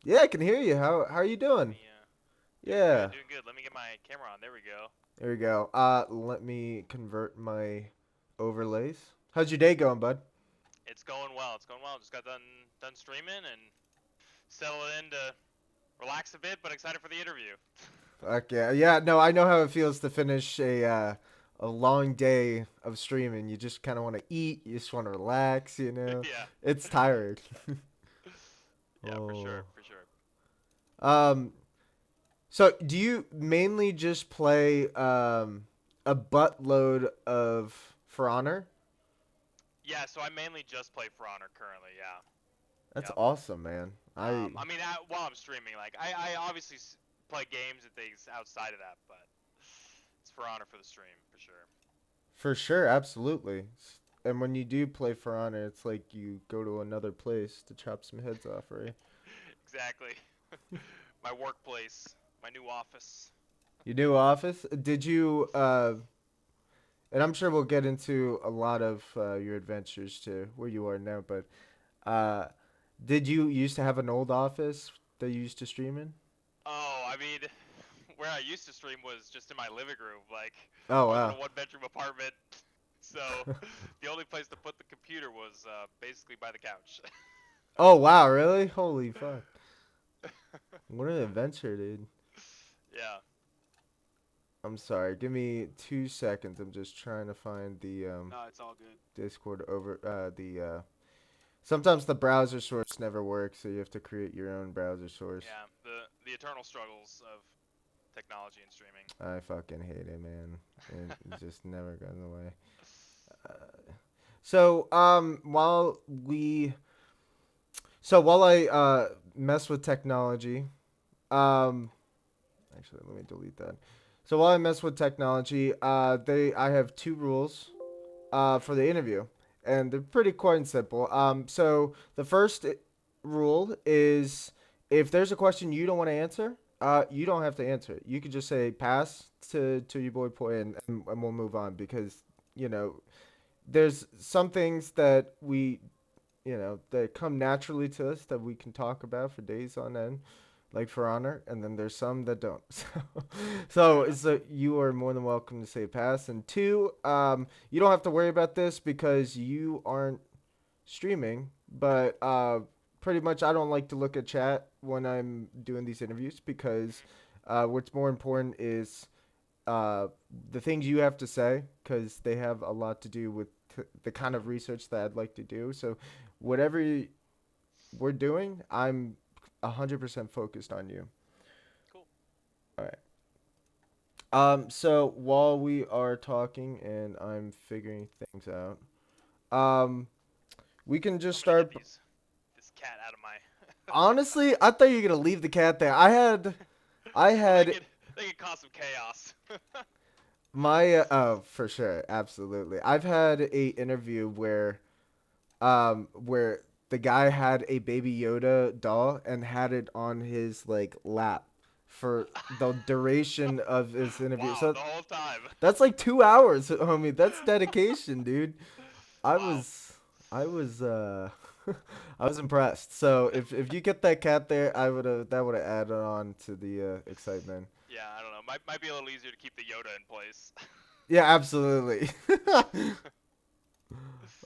Yeah, I can hear you. How are you Let doing? me, doing good, Yeah. doing good. Let me get my camera on. There we go. There we go. Let me convert my overlays. How's your day going, bud? It's going well. It's going well. Just got done streaming and settled in to relax a bit, but excited for the interview. Fuck yeah. Yeah, no, I know how it feels to finish a long day of streaming. You just kind of want to eat, you just want to relax, you know. Yeah. It's tired. Yeah, for Oh. sure, for sure. Um so do you mainly just play a buttload of For Honor? Yeah, so I mainly just play For Honor currently. Yeah. That's Yep. awesome, man. I mean, while I'm streaming, like I obviously play games and things outside of that, but it's For Honor for the stream for sure. For sure, absolutely. And when you do play For Honor, it's like you go to another place to chop some heads off, right? Exactly. My workplace, my new office. Your new office? Did you and I'm sure we'll get into a lot of your adventures to where you are now, but uh did you used to have an old office that you used to stream in? Oh, I mean, where I used to stream was just in my living room. Like, Oh I was in a wow. one-bedroom apartment, so the only place to put the computer was basically by the couch. Oh wow, really? Holy fuck. What an adventure, dude. Yeah. I'm sorry. Give me 2 seconds. I'm just trying to find the No, it's all good. Discord over the sometimes the browser source never works, so you have to create your own browser source. Yeah, the eternal struggles of technology and streaming. I fucking hate it, man. It just never goes away. So, while I mess with technology, um, actually, let me delete that. So while I mess with technology, I have two rules for Mhm. the interview, and they're pretty quite and simple. So the first rule is if there's a question you don't want to answer, you don't have to answer it. You could just say pass to your boy Poi, and we'll move on because you know there's some things that that come naturally to us that we can talk about for days on end, like For Honor, and then there's some that don't. Fair So, enough. so you are more than welcome to say pass. And two, you don't have to worry about this because you aren't streaming. But pretty much, I don't like to look at chat when I'm doing these interviews because Mhm. what's more important is uh, the things you have to say because they have a lot to do with the kind of research that I'd like to do. So, whatever we're doing, I'm 100% focused on you. Cool. All right. So while we are talking and I'm figuring things out, um, we can just I'm gonna get start. this cat out of my. Honestly, I thought you were gonna leave the cat there. I Well, had they could cause some chaos. my oh for sure, absolutely. I've had a interview where the guy had a baby Yoda doll and had it on his like lap for the duration of his interview. Wow, So the whole time. that's like 2 hours, homie. That's dedication, dude. I Wow. was, I was, I was impressed. So if you get that cat there, I would have that would have added on to the excitement. Yeah, I don't know. Might be a little easier to keep the Yoda in place. Yeah, absolutely.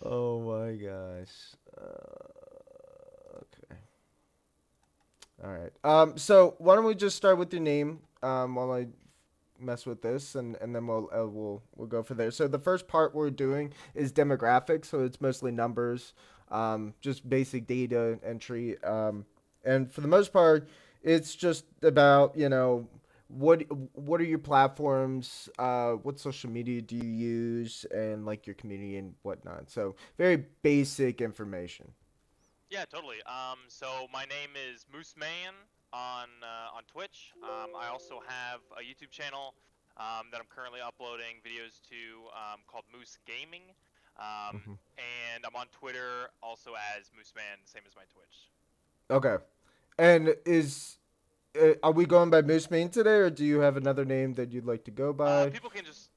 Oh my gosh. Okay. All right. So why don't we just start with your name? While I mess with this, and then we'll go for there. So the first part we're doing is demographics. So it's mostly numbers, just basic data entry, and for the most part, it's just about what what are your platforms, what social media do you use, and like your community and whatnot. So very basic information. Yeah, totally. So my name is Moosemayn on Twitch. I also have a YouTube channel that I'm currently uploading videos to called Moose Gaming. Hmm. And I'm on Twitter also as Mooseman, same as my Twitch. Okay, and is are we going by Moose Main today, or do you have another name that you'd like to go by? People can just,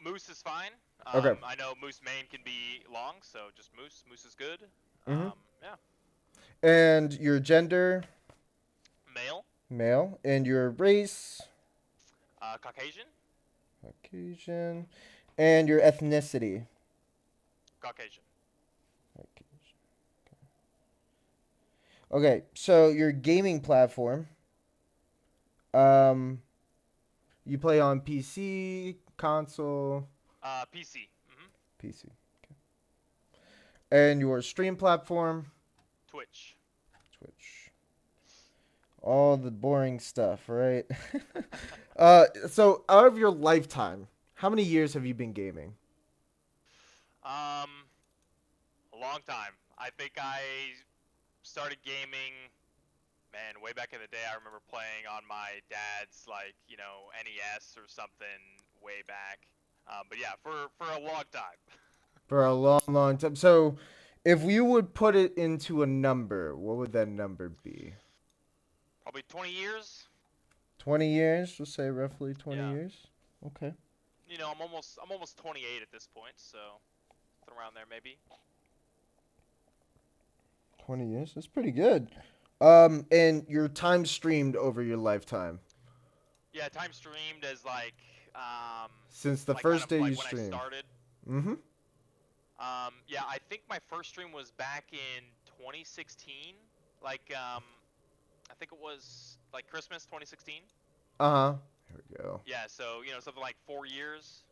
Moose is fine. Okay. I know Moose Main can be long, so just Moose. Moose is good. Mm-hmm. Yeah. And your gender? Male. And your race? Caucasian. Caucasian. And your ethnicity? Caucasian. Caucasian. Okay, so your gaming platform. Um, you play on PC, console, PC. PC. And your stream platform? Twitch. Twitch. All the boring stuff, right? So out of your lifetime, how many years have you been gaming? Um, a long time. I think I started gaming, man, way back in the day. I remember playing on my dad's NES or something way back. But yeah, for a long time. For a long, long time. So if you would put it into a number, what would that number be? Probably 20 years. 20 years? We'll say roughly 20 Yeah. years. Okay. I'm almost 28 at this point, so something around there maybe. 20 years? That's pretty good. And your time streamed over your lifetime. Yeah, time streamed as um Since the like kind first of day you like when I streamed. started. Mm-hmm. Yeah, I think my first stream was back in 2016. Like I think it was like Christmas 2016. Uh-huh. Here we go. Yeah, so something like 4 years,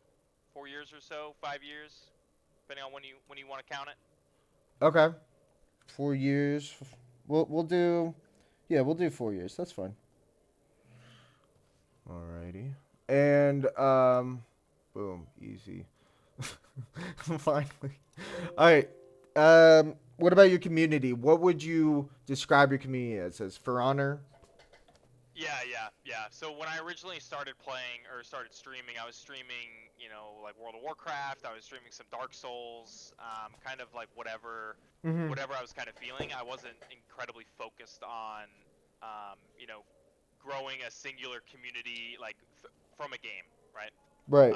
4 years or so, 5 years, depending on when you want to count it. Okay. 4 years. We'll do, yeah, we'll do 4 years. That's fine. Alrighty. And boom, easy. Finally. All right. What about your community? What would you describe your community as? As For Honor? Yeah. So when I originally started playing or started streaming, I was streaming, like World of Warcraft. I was streaming some Dark Souls, kind of like Mm-hmm. whatever I was kind of feeling. I wasn't incredibly focused on, um, you know, growing a singular community like from a game, right? Right.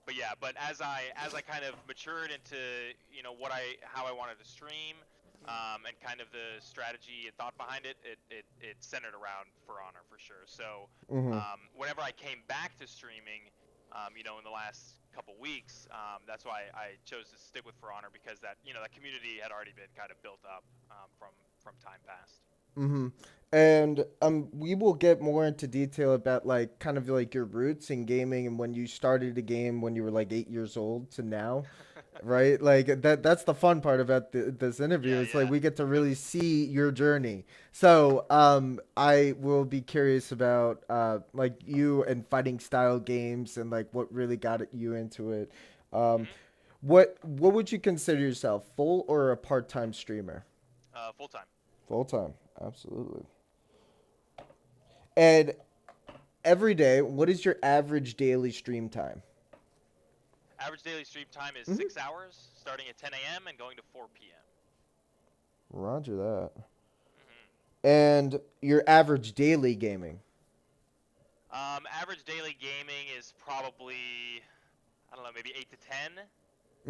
But yeah, but as I kind of matured into what I how I wanted to stream, and kind of the strategy and thought behind it, it centered around For Honor for sure. So Mm-hmm. whenever I came back to streaming, in the last couple weeks, that's why I chose to stick with For Honor because that community had already been kind of built up from time past. Mm-hmm. And we will get more into detail about like kind of like your roots in gaming and when you started the game when you were like 8 years old to now, right? Like that's the fun part about this interview. Yeah, It's like yeah. we get to Yep. really see your journey. So I will be curious about like you and fighting style games and like what really got you into it. Um, hmm what would you consider yourself, full or a part time streamer? Full time. Full time, absolutely. And every day, what is your average daily stream time? Average daily stream time is Mm-hmm. 6 hours, starting at 10 a.m. and going to 4 p.m. Roger that. hmm And your average daily gaming. Average daily gaming is probably, I don't know, maybe 8 to 10,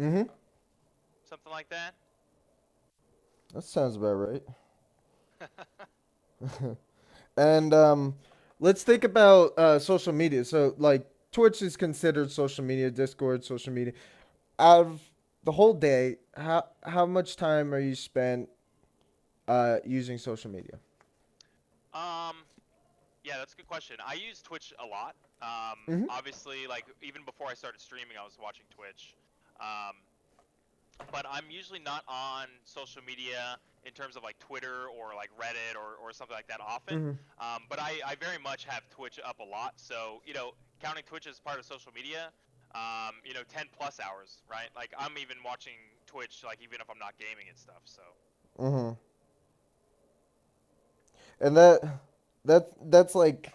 Mm-hmm. something like that. That sounds about right. And let's think about social media. So, like, Twitch is considered social media, Discord, social media. Out of the whole day, how much time are you spent using social media? um, yeah, that's a good question. I use Twitch a lot. Mm-hmm. Obviously, like even before I started streaming, I was watching Twitch. Um, but I'm usually not on social media in terms of like Twitter or like Reddit or something like that often. Mm-hmm. But I very much have Twitch up a lot. So, counting Twitch as part of social media, 10 plus hours, right? Like I'm even watching Twitch, like even if I'm not gaming and stuff. So, Mm-hmm. And that's like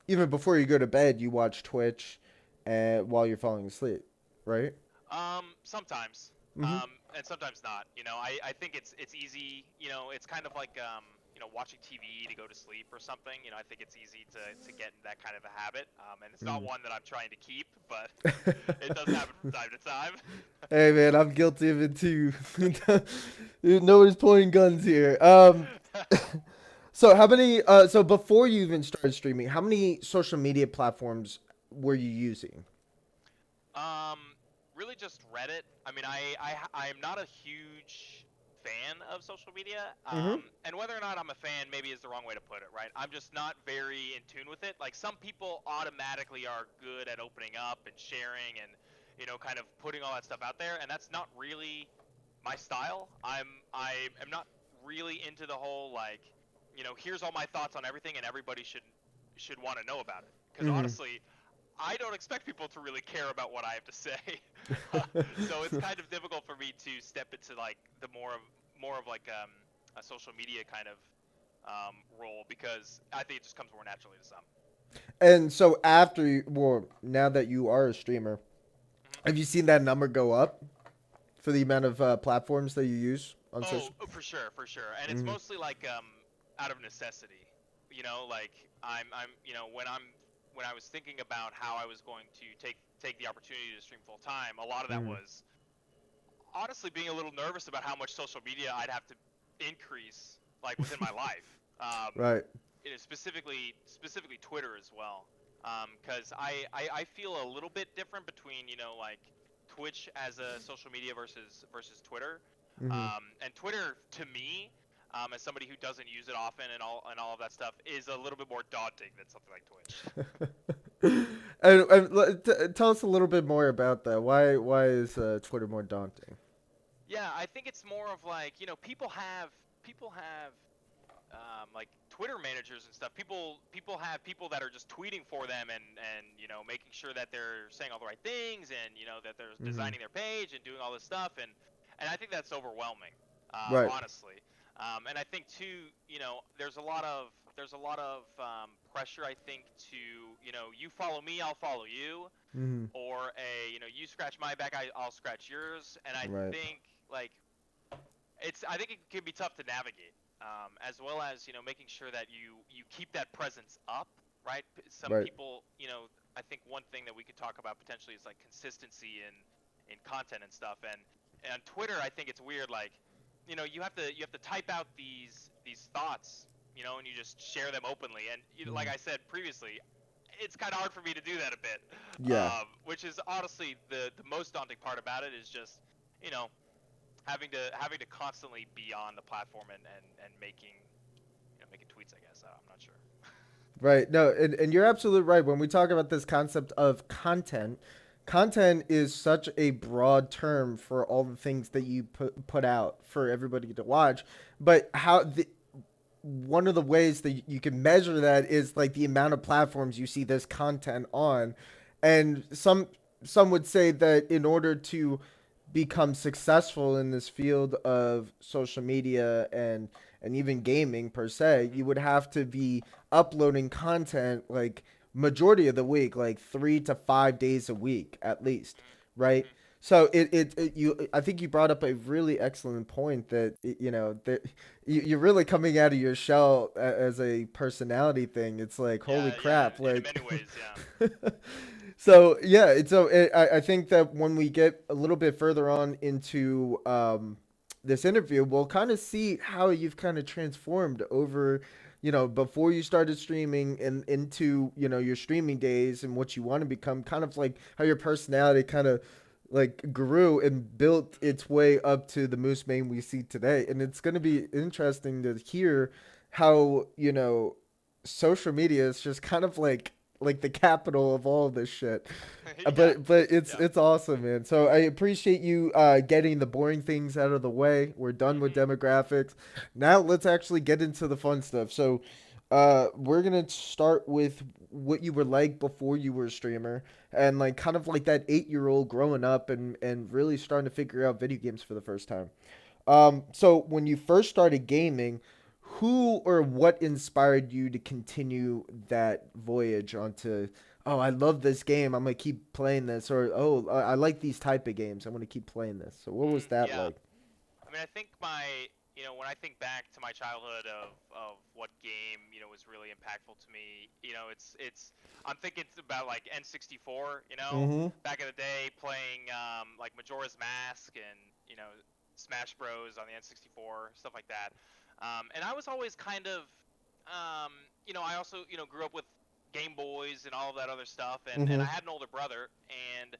even before you go to bed, you watch Twitch, while you're falling asleep, right? sometimes, Mm-hmm. and sometimes not. I think it's easy. It's kind of like watching TV to go to sleep or something. I think it's easy to get in that kind of a habit. And it's not Mm. one that I'm trying to keep, but it does happen from time to time. Hey man, I'm guilty of it too. Nobody's pointing guns here. So how many? So before you even started streaming, how many social media platforms were you using? Um, Really just Reddit. I mean, I am not a huge fan of social media. Mm-hmm. And whether or not I'm a fan, maybe is the wrong way to put it, right? I'm just not very in tune with it. Like some people automatically are good at opening up and sharing and kind of putting all that stuff out there, and that's not really my style. I am not really into the whole like, here's all my thoughts on everything and everybody should want to know about it. Because Mm-hmm. honestly, I don't expect people to really care about what I have to say. So it's kind of difficult for me to step into like the more of like a social media kind of role because I think it just comes more naturally to some. And so after you, well, now that you are a streamer, Hmm. have you seen that number go up for the amount of platforms that you use on Oh, social? for sure, for sure. And it's Mm-hmm. mostly like out of necessity. Like I'm when I was thinking about how I was going to take the opportunity to stream full time, a lot of that Mm-hmm. was honestly being a little nervous about how much social media I'd have to increase like within my life. Right. Specifically Twitter as well. Because I feel a little bit different between like Twitch as a social media versus Twitter. Mm-hmm. And Twitter to me, as somebody who doesn't use it often and all of that stuff, is a little bit more daunting than something like Twitch. Tell us a little bit more about that. Why is Twitter more daunting? Yeah, I think it's more of like people have like Twitter managers and stuff. People have people that are just tweeting for them and making sure that they're saying all the right things and that they're Mm-hmm. designing their page and doing all this stuff and I think that's overwhelming, Right. honestly. And I think too, there's a lot of pressure. I think to you follow me, I'll follow you, Mm-hmm. or you scratch my back, I'll scratch yours. And I Right. think like I think it can be tough to navigate, as well as making sure that you keep that presence up, right? Some Right. people, I think one thing that we could talk about potentially is like consistency in content and stuff. And on Twitter, I think it's weird, like you have to type out these thoughts, and you just share them openly. And like Mm-hmm. I said previously, it's kind of hard for me to do that a bit, Yeah. which is honestly the most daunting part about it is just you know having to constantly be on the platform and making tweets. I guess I'm not sure. Right. No, and you're absolutely right. When we talk about this concept of content, content is such a broad term for all the things that you put out for everybody to watch. But one of the ways that you can measure that is like the amount of platforms you see this content on, and some would say that in order to become successful in this field of social media and even gaming per se, Hmm. you would have to be uploading content like majority of the week, like 3 to 5 days a week at least, Hmm. right? Hmm. So it you I think you brought up a really excellent point that that you're really coming out of your shell as a personality thing. It's like holy Yeah, yeah. crap, In like many ways, yeah. so yeah, I think that when we get a little bit further on into this interview, we'll kind of see how you've kind of transformed over, before you started streaming and into your streaming days and what you want to become, kind of like how your personality kind of like grew and built Hmm. its way up to the Moosemayn we see today. And it's going to be interesting to hear how social media is just kind of like the capital of all this shit. Yeah, But it's yeah. it's awesome, man. So I appreciate you getting the boring things out of the way. We're done with Hmm. demographics. Now let's actually get into the fun stuff. So we're gonna start with what you were like before you were a streamer, and like kind of like that 8-year-old growing up and really starting to figure out video games for the first time. So when you first started gaming, who or what inspired you to continue that voyage onto, oh, I love this game, I'm gonna keep playing this, or oh, I like these type of games, I'm gonna keep playing this. So what was that Yeah. like? I mean, I think when I think back to my childhood of what game, was really impactful to me, I'm thinking about like N64, Mm-hmm. back in the day playing like Majora's Mask and, Smash Bros on the N64, stuff like that. And I was always kind of I also grew up with Game Boys and all of that other stuff, and I Mm-hmm. had an older brother, and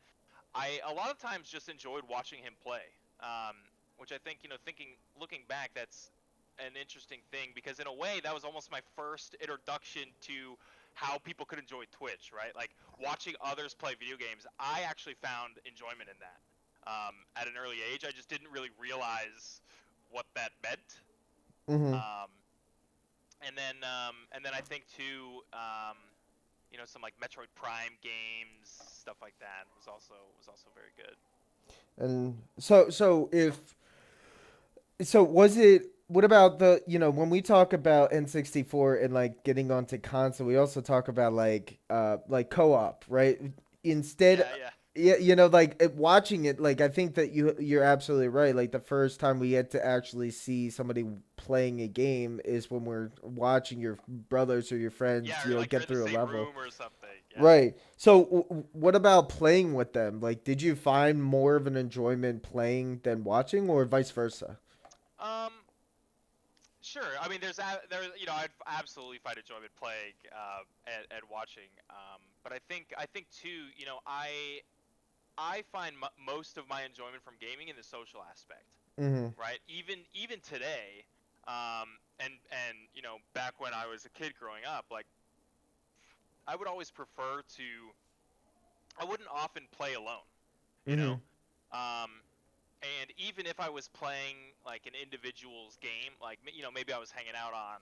I a lot of times just enjoyed watching him play. Um, which I think, looking back, that's an interesting thing because in a way that was almost my first introduction to how people could enjoy Twitch, right? Like watching others play video games, I actually found enjoyment in that. At an early age, I just didn't really realize what that meant. Mm-hmm. Um, and then I think too, some like Metroid Prime games, stuff like that was also very good. And so was it, what about the, when we talk about N64 and like getting onto console, we also talk about like co-op, right? Instead, Yeah, yeah. yeah, like watching it, like I think that you're absolutely right. Like the first time we get to actually see somebody playing a game is when we're watching your brothers or your friends, Yeah, or like you're get in the through a same level. room or something. Yeah. Right. So, what about playing with them? Like, did you find more of an enjoyment playing than watching, or vice versa? Um, sure. I mean, I'd absolutely find enjoyment playing and watching. But I think too, I find most of my enjoyment from gaming in the social aspect, Mm-hmm. right? Even today, and back when I was a kid growing up, like I would always prefer to. I wouldn't often play alone, you Mm-hmm. know. Um, and even if I was playing like an individual's game, like maybe I was hanging out on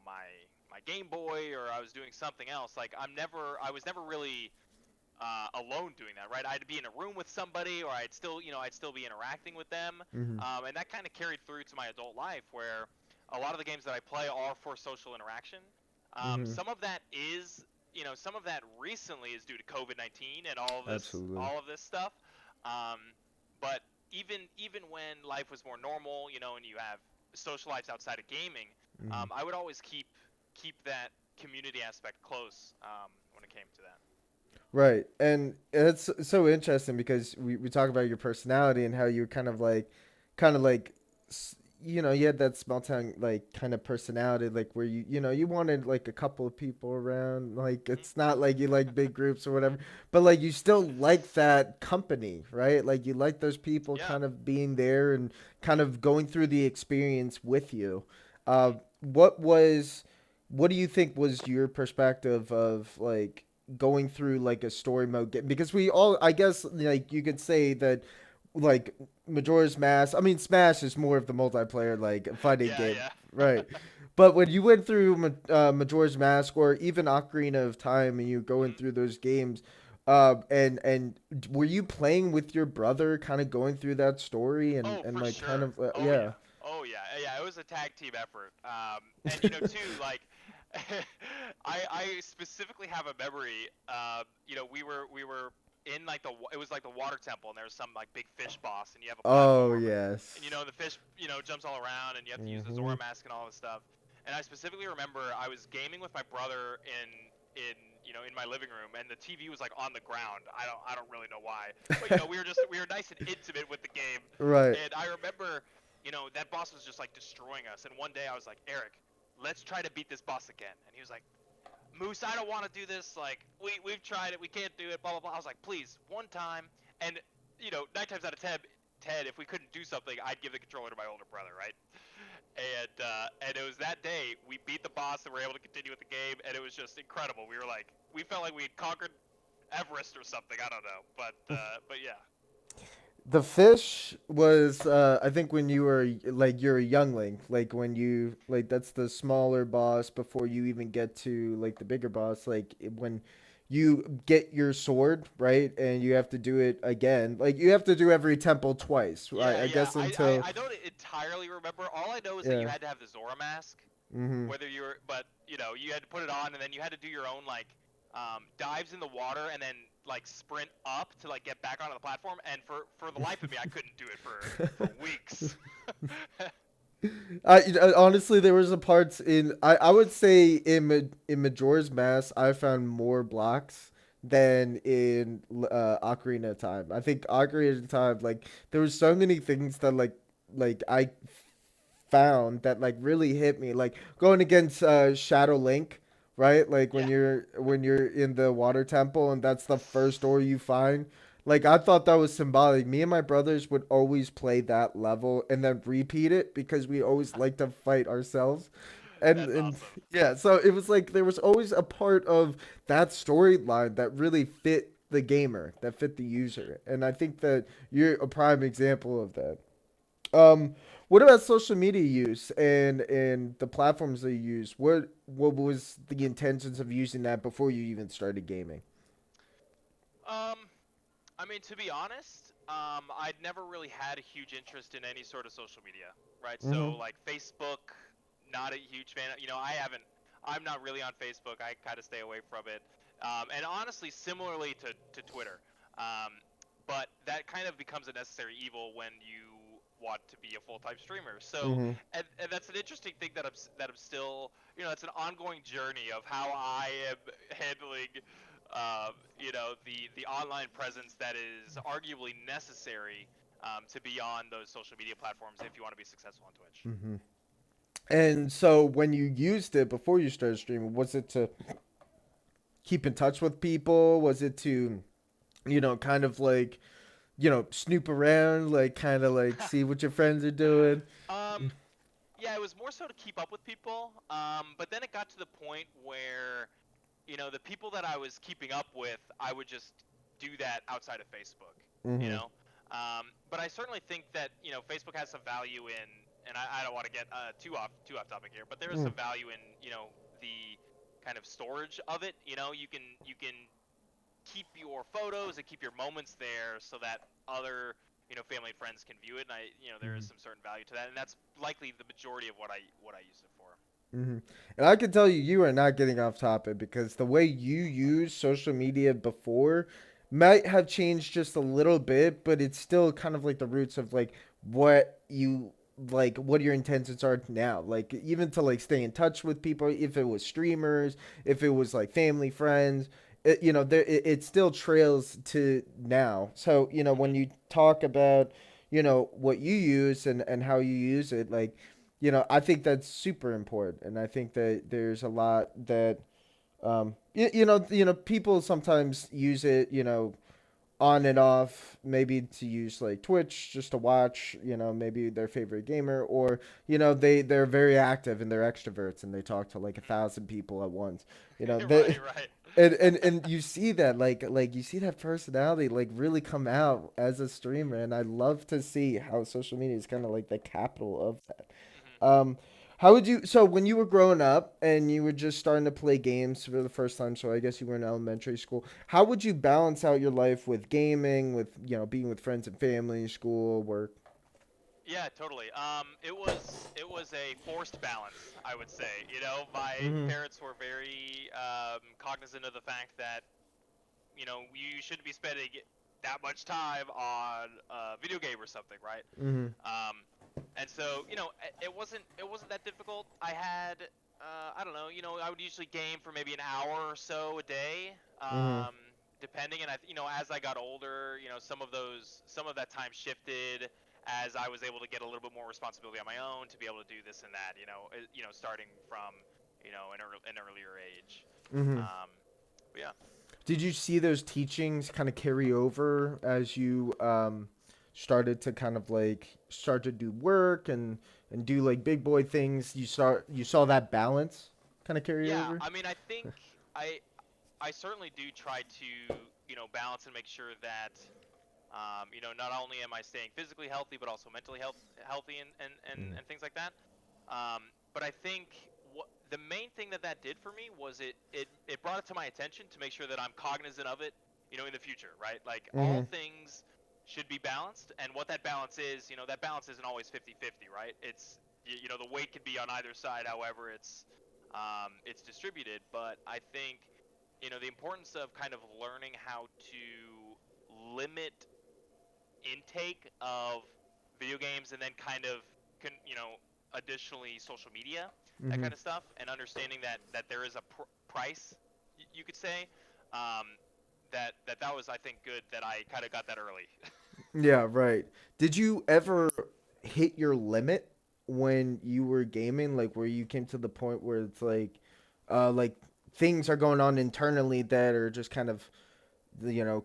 my Game Boy or I was doing something else. Like I was never really alone doing that, right? I'd be in a room with somebody, or I'd still be interacting with them, Mm-hmm. and that kind of carried through to my adult life, where a lot of the games that I play are for social interaction. Mm-hmm. Some of that recently is due to COVID-19 and all of this, Absolutely. all of this stuff. Um, but even when life was more normal, and you have social lives outside of gaming, Mm-hmm. I would always keep that community aspect close when it came to that. Right. And it's so interesting because we talk about your personality and how you're kind of like, you had that small town, like, kind of personality, like, where you wanted, like, a couple of people around. Like, Hmm. it's not like you like big groups or whatever, but, like, you still like that company, right? Like, you like those people Yeah. kind of being there and kind of going through the experience with you. Uh, Hmm. what was, what do you think was your perspective of, like, going through like a story mode game? Because we all, I guess, like, you could say that, like, Majora's Mask, I mean, Smash is more of the multiplayer, like, fighting Yeah, game, yeah. right? But when you went through Majora's Mask or even Ocarina of Time and you going Hmm. through those games, and were you playing with your brother, kind of going through that story and Oh, and for like kind sure. of Oh yeah. yeah. Oh yeah. Yeah, it was a tag team effort. And too, like, I specifically have a memory. We were in like it was like the water temple, and there was some like big fish boss, and you have a Oh platform, and yes. the fish jumps all around, and you have to use the Mm-hmm. Zora mask and all this stuff. And I specifically remember I was gaming with my brother in my living room, and the TV was like on the ground. I don't really know why, but we were nice and intimate with the game. Right. And I remember, that boss was just like destroying us. And one day I was like, Eric, let's try to beat this boss again. And he was like, Moose, I don't want to do this. Like, we've tried it, we can't do it. Blah blah blah. I was like, please, one time. And 9 times out of ten, if we couldn't do something, I'd give the controller to my older brother, right? And it was that day we beat the boss and were able to continue with the game, and it was just incredible. We felt like we had conquered Everest or something. I don't know, but yeah. The fish was, I think, when you were like, you're a youngling, like when you, like, that's the smaller boss before you even get to like the bigger boss, like when you get your sword, right? And you have to do it again. Like, you have to do every temple twice, right? Yeah, I yeah. guess I, I, until I don't entirely remember. All I know is that you yeah. had to have the Zora mask, Mhm. whether you were, but you had to put it on, and then you had to do your own like dives in the water, and then like sprint up to like get back onto the platform. And for the life of me, I couldn't do it for weeks. Honestly, there was a parts in, I would say in in Majora's Mask, I found more blocks than in Ocarina of Time. I think Ocarina of Time, like, there was so many things that, like, I found that like really hit me, like going against Shadow Link, right? Like Yeah. when you're in the water temple and that's the first door you find. Like I thought that was symbolic. Me and my brothers would always play that level and then repeat it because we always like to fight ourselves. That's And awesome. yeah, so it was like there was always a part of that storyline that really fit the gamer, that fit the Hmm. user. And I think that you're a prime example of that. Um, what about social media use and the platforms that you use? What was the intentions of using that before you even started gaming? Um, I mean, to be honest, I'd never really had a huge interest in any sort of social media, right? Mm-hmm. So like Facebook, not a huge fan. You know, I'm not really on Facebook. I kind of stay away from it. And honestly, similarly to Twitter. Um, but that kind of becomes a necessary evil when you want to be a full-time streamer. So, Mm-hmm. and that's an interesting thing that I'm still, you know, it's an ongoing journey of how I am handling you know, the online presence that is arguably necessary to be on those social media platforms if you want to be successful on Twitch. Mm-hmm. And so when you used it before you started streaming, was it to keep in touch with people? Was it to, kind of like, snoop around, like kind of like see what your friends are doing? um, yeah, it was more so to keep up with people. But then it got to the point where you know, the people that I was keeping up with, I would just do that outside of Facebook, you Mm-hmm. know? But I certainly think that, you know, Facebook has some value in, and I don't want to get too off topic here, but there is Mm-hmm. some value in, you know, the kind of storage of it. You know, you can keep your photos and keep your moments there so that other, you know, family and friends can view it. And you know, there is some certain value to that, and that's likely the majority of what I use it for. Mm-hmm. And I can tell you, you are not getting off topic because the way you use social media before might have changed just a little bit, but it's still kind of like the roots of like what you like, what your intentions are now. Like, even to like stay in touch with people, if it was streamers, if it was like family, friends, it still trails to now. So, when Hmm. you talk about, what you use and how you use it, like, I think that's super important, and I think that there's a lot that people sometimes use it, on and off, maybe to use like Twitch just to watch, maybe their favorite gamer, or they're very active and they're extroverts and they talk to like 1,000 people at once. They Right, right. and you see that like you see that personality like really come out as a streamer, and I love to see how social media is kind of like the capital of that. Hmm. um, how would you? So when you were growing up and you were just starting to play games for the first time, so I guess you were in elementary school. How would you balance out your life with gaming, with being with friends and family, school, work? Yeah, totally. It was a forced balance, I would say. You know, my Mhm. parents were very cognizant of the fact that you know you shouldn't be spending that much time on a video game or something, right? Mhm. Um, and so you know, it wasn't that difficult. I had I don't know, you know, I would usually game for maybe an hour or so a day, Mhm. depending. And you know, as I got older, you know, some of that time shifted as I was able to get a little bit more responsibility on my own to be able to do this and that. You know, starting from you know an earlier age. Mhm. Um, but yeah. Did you see those teachings kind of carry over as you started to kind of like start to do work and do like big boy things? You saw that balance kind of carry Yeah, over. I mean, I think I I certainly do try to, you know, balance and make sure that, you know, not only am I staying physically healthy, but also mentally healthy Mm. and things like that. But I think what the main thing that that did for me was it brought it to my attention to make sure that I'm cognizant of it, you know, in the future, right? Like all Mhm. things should be balanced, and what that balance is, you know, that balance isn't always 50-50, right? It's you know, the weight could be on either side, however it's distributed. But I think you know the importance of kind of learning how to limit intake of video games and then kind of you know additionally social media, that Mhm. kind of stuff, and understanding that there is a price, you could say, um, that was, I think, good that I kind of got that early. Yeah, right. Did you ever hit your limit when you were gaming, like where you came to the point where it's like things are going on internally that are just kind of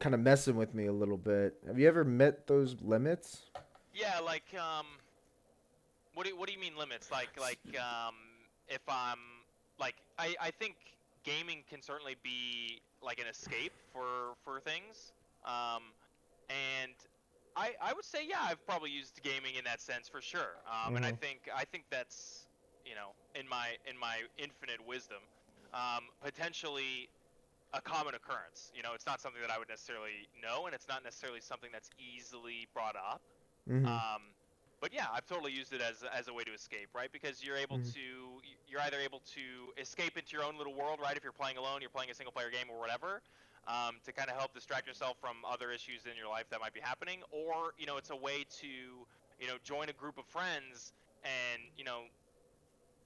kind of messing with me a little bit. Have you ever met those limits? Yeah, like what do you mean limits? If I'm like I think gaming can certainly be like an escape for things. Um, and I would say yeah, I've probably used gaming in that sense for sure. And Mm-hmm. I think that's in my infinite wisdom, potentially a common occurrence. It's not something that I would necessarily know, and it's not necessarily something that's easily brought up. Mm-hmm. Um, but yeah, I've totally used it as a way to escape, right? Because Mm-hmm. you're either able to escape into your own little world, right? If you're playing alone, you're playing a single player game or whatever, to kind of help distract yourself from other issues in your life that might be happening, or it's a way to join a group of friends and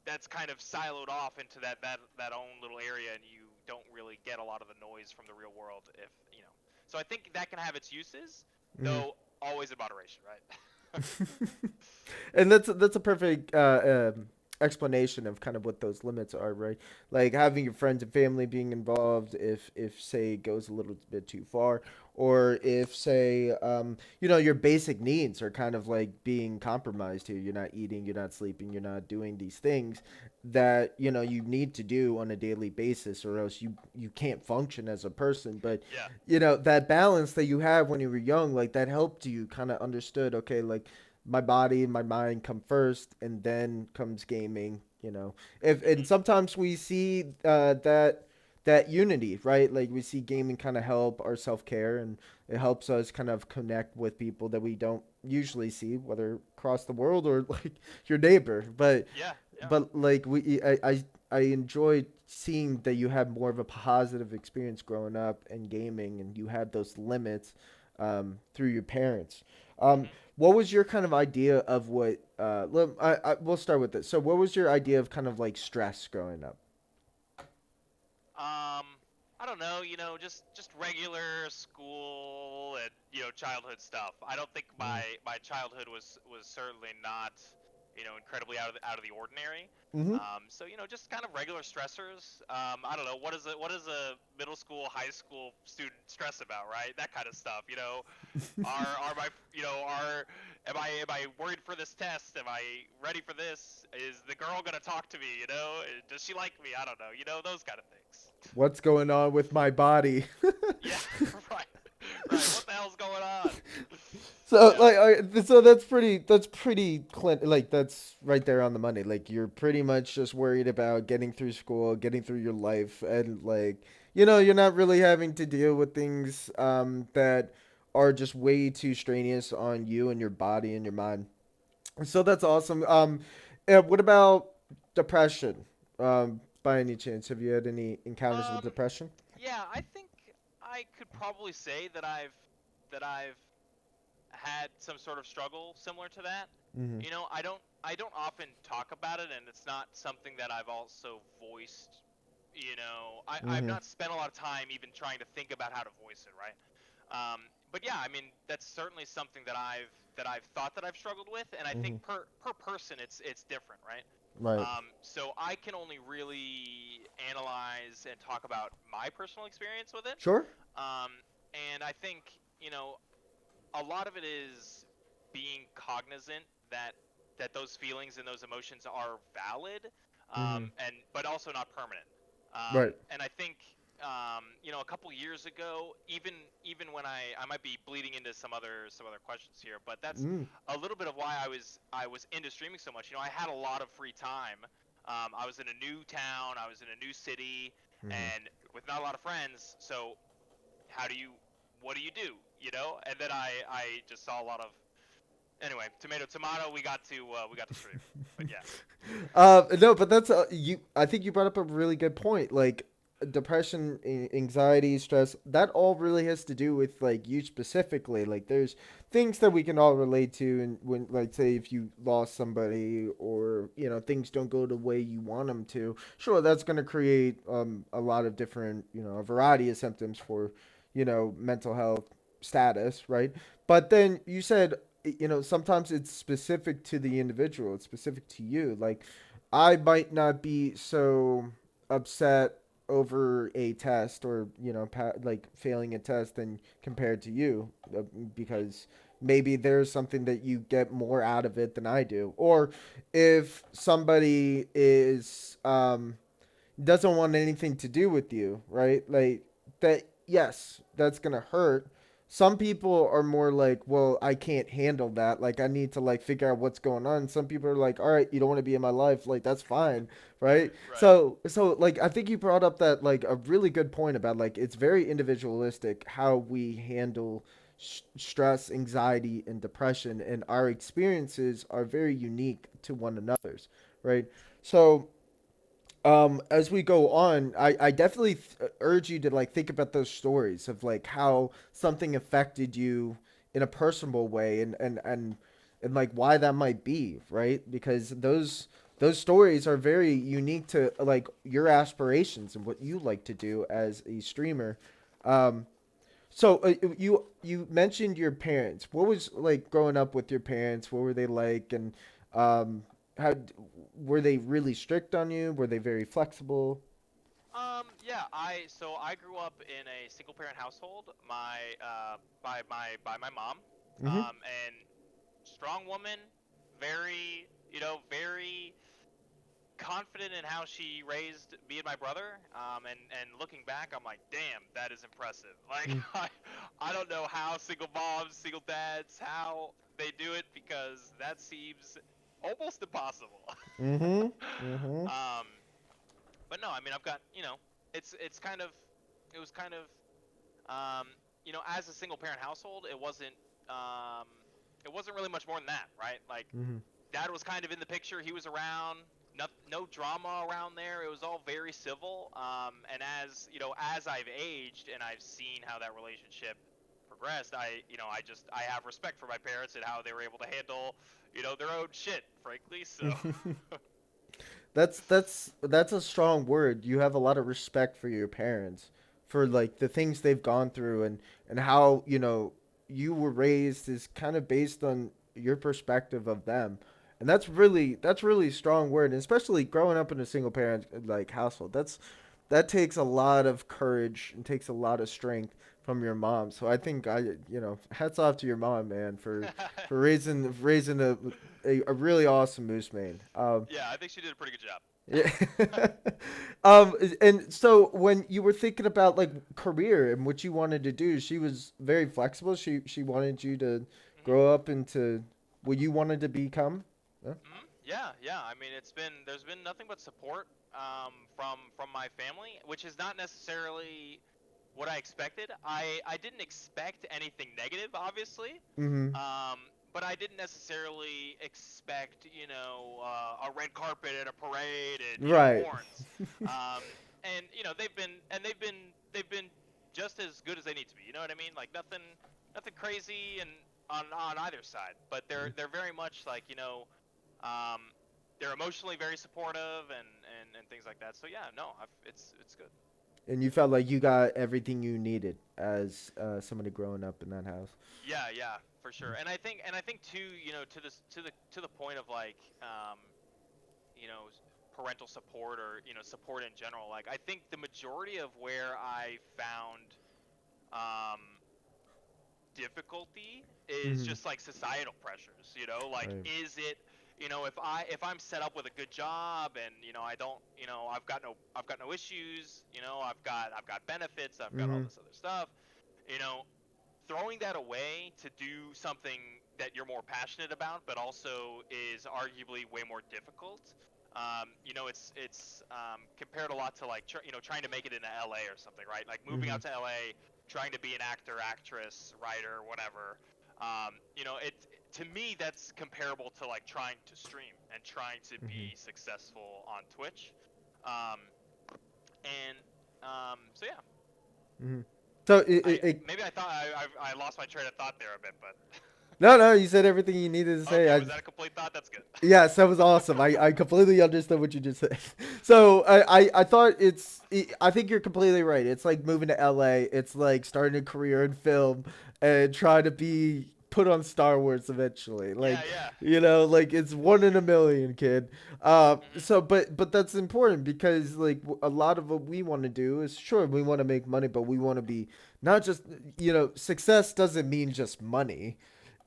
that's kind of siloed off into that own little area, and you don't really get a lot of the noise from the real world if. So I think that can have its uses, Mm-hmm. though always in moderation, right? And that's a perfect explanation of kind of what those limits are, right? Like having your friends and family being involved if say it goes a little bit too far, or if say your basic needs are kind of like being compromised here. You're not eating, you're not sleeping, you're not doing these things that you need to do on a daily basis, or else you can't function as a person. But Yeah. that balance that you have when you were young, like that helped you kind of understood, okay, like my body and my mind come first, and then comes gaming. If and Mhm. sometimes we see that unity, right? Like we see gaming kind of help our self care, and it helps us kind of connect with people that we don't usually see, whether across the world or like your neighbor. But Yeah. Yeah. like I enjoyed seeing that you had more of a positive experience growing up and gaming, and you had those limits through your parents. Um, Mhm. what was your kind of idea of what? We'll start with this. So, what was your idea of kind of like stress growing up? I don't know, just regular school and childhood stuff. I don't think Mm. my childhood was certainly not incredibly out of the ordinary. Mm-hmm. So just kind of regular stressors. I don't know what is a middle school, high school student stress about, right? That kind of stuff. Are my are am I worried for this test? Am I ready for this? Is the girl gonna talk to me? Does she like me? I don't know. Those kind of things. What's going on with my body? Yeah, right, right. What the hell's going on? So Yeah. like, so that's pretty like that's right there on the money. Like you're pretty much just worried about getting through school, getting through your life, and like you're not really having to deal with things that are just way too strenuous on you and your body and your mind. So that's awesome. What about depression? By any chance, have you had any encounters with Um. depression? Yeah, I think I could probably say that I've had some sort of struggle similar to that. Mm-hmm. I don't often talk about it, and it's not something that I've also voiced. I've Mm-hmm. not spent a lot of time even trying to think about how to voice it, right? But yeah, I mean that's certainly something that I've thought that I've struggled with, and I Mm-hmm. think per person it's different, right? Right. So I can only really analyze and talk about my personal experience with it. Sure. Um, and I think you know a lot of it is being cognizant that those feelings and those emotions are valid, Mm-hmm. and but also not permanent. Right. And I think a couple years ago, even when I might be bleeding into some other questions here, but that's Mm. a little bit of why I was into streaming so much. I had a lot of free time. I was in a new town, I was in a new city, Mm-hmm. and with not a lot of friends. So how do you what do you do and then I just saw a lot of anyway, tomato tomato, we got to stream, but yeah. No, but that's you. I think you brought up a really good point. Like depression, anxiety, stress. That all really has to do with like you specifically. Like there's things that we can all relate to, and when like say if you lost somebody or things don't go the way you want them to. Sure, that's going to create a lot of different a variety of symptoms for mental health status, right? But then you said sometimes it's specific to the individual. It's specific to you. Like, I might not be so upset over a test or like failing a test than compared to you, Mhm. because maybe there's something that you get more out of it than I do. Or if somebody is doesn't want anything to do with you, right? Like that, yes, that's gonna hurt. Some people are more like, well, I can't handle that. Like, I need to like figure out what's going on. Some people are like, all right, you don't want to be in my life. Like, that's fine, right? Right. So like, I think you brought up that like a really good point about like it's very individualistic how we handle stress, anxiety, and depression, and our experiences are very unique to one another's, right? So as we go on, I definitely urge you to like think about those stories of like how something affected you in a personal way, and like why that might be, right? Because those stories are very unique to like your aspirations and what you like to do as a streamer. um so you mentioned your parents. What was like growing up with your parents? What were they like? And um, how were they really strict on you? Were they very flexible? Yeah, I grew up in a single parent household. By my mom. Mm-hmm. And strong woman, very, very confident in how she raised me and my brother. And looking back, I'm like, damn, that is impressive. Like, I don't know how single moms, single dads, how they do it, because that seems almost impossible. Mm-hmm. Mm-hmm. um, but no, I mean, I've got, it's kind of, it was kind of, um, as a single parent household, um, it wasn't really much more than that, right? Like, Mm-hmm. dad was kind of in the picture. He was around. No drama around there. It was all very civil. And as I've aged and I've seen how that relationship progressed, I have respect for my parents and how they were able to handle, their own shit, frankly. So, That's a strong word. You have a lot of respect for your parents, for like the things they've gone through, and how you were raised is kind of based on your perspective of them. And that's really strong word, and especially growing up in a single parent like household. That takes a lot of courage and takes a lot of strength from your mom. So I think hats off to your mom, man, for raising a really awesome moose man. yeah, I think she did a pretty good job. Yeah. And so when you were thinking about like career and what you wanted to do, she was very flexible. She wanted you to hmm grow up into what you wanted to become. Yeah. Yeah, yeah. I mean, there's been nothing but support from my family, which is not necessarily what I expected. I didn't expect anything negative, obviously, Mm-hmm. but I didn't necessarily expect, a red carpet and a parade and, Right. horns. Um, and they've been just as good as they need to be. You know what I mean? Like, nothing crazy and on either side, but they're very much like, um, they're emotionally very supportive and things like that. So yeah, no, it's good. And you felt like you got everything you needed as somebody growing up in that house. Yeah, yeah, for sure. And I think too, to the point of like, you know, parental support, or support in general. Like, I think the majority of where I found um difficulty is Mm-hmm. just like societal pressures. Like, Right. is it, if I'm set up with a good job, and I don't, I've got no issues, I've got benefits, I've got all Mm-hmm. this other stuff, you know throwing that away to do something that you're more passionate about, but also is arguably way more difficult. It's compared a lot to, like, trying to make it into LA or something, right? Like, moving Mm-hmm. out to LA, trying to be an actor, actress, writer, whatever. It to me, that's comparable to like trying to stream and trying to Mm-hmm. be successful on Twitch. Um, and so yeah, Mm-hmm. So I maybe I thought I lost my train of thought there a bit, but no, you said everything you needed to say. okay, was that a complete thought? That's good. Yes, that was awesome. I completely understood what you just said. So I thought I think you're completely right. It's like moving to LA. It's like starting a career in film and trying to be put on Star Wars eventually. Yeah, Like, yeah. like it's one in a million, kid. Mhm. But that's important because like a lot of what we want to do is sure we want to make money, but we want to be not just success doesn't mean just money.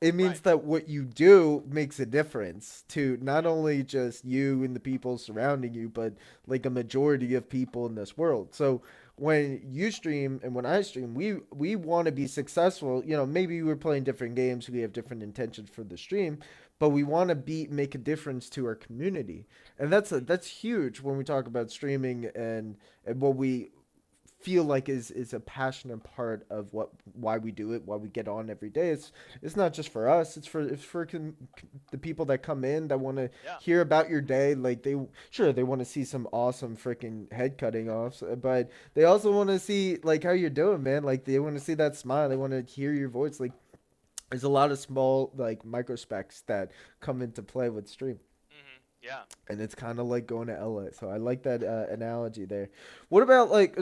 It means Right. that what you do makes a difference to not Mhm. only just you and the people surrounding you, but like a majority of people in this world. So when you stream and when I stream, we want to be successful. Maybe we're playing different games, we have different intentions for the stream, but we want to be make a difference to our community, and that's huge when we talk about streaming and what we feel like is a passionate part of why we do it, why we get on every day. It's not just for us. It's for the people that come in that want to Yeah. hear about your day. Like they want to see some awesome freaking head cutting offs, but they also want to see like how you're doing, man. Like they want to see that smile. They want to hear your voice. Like there's a lot of small like micro specs that come into play with stream, Mhm. Yeah. and it's kind of like going to LA. So I like that analogy there. What about like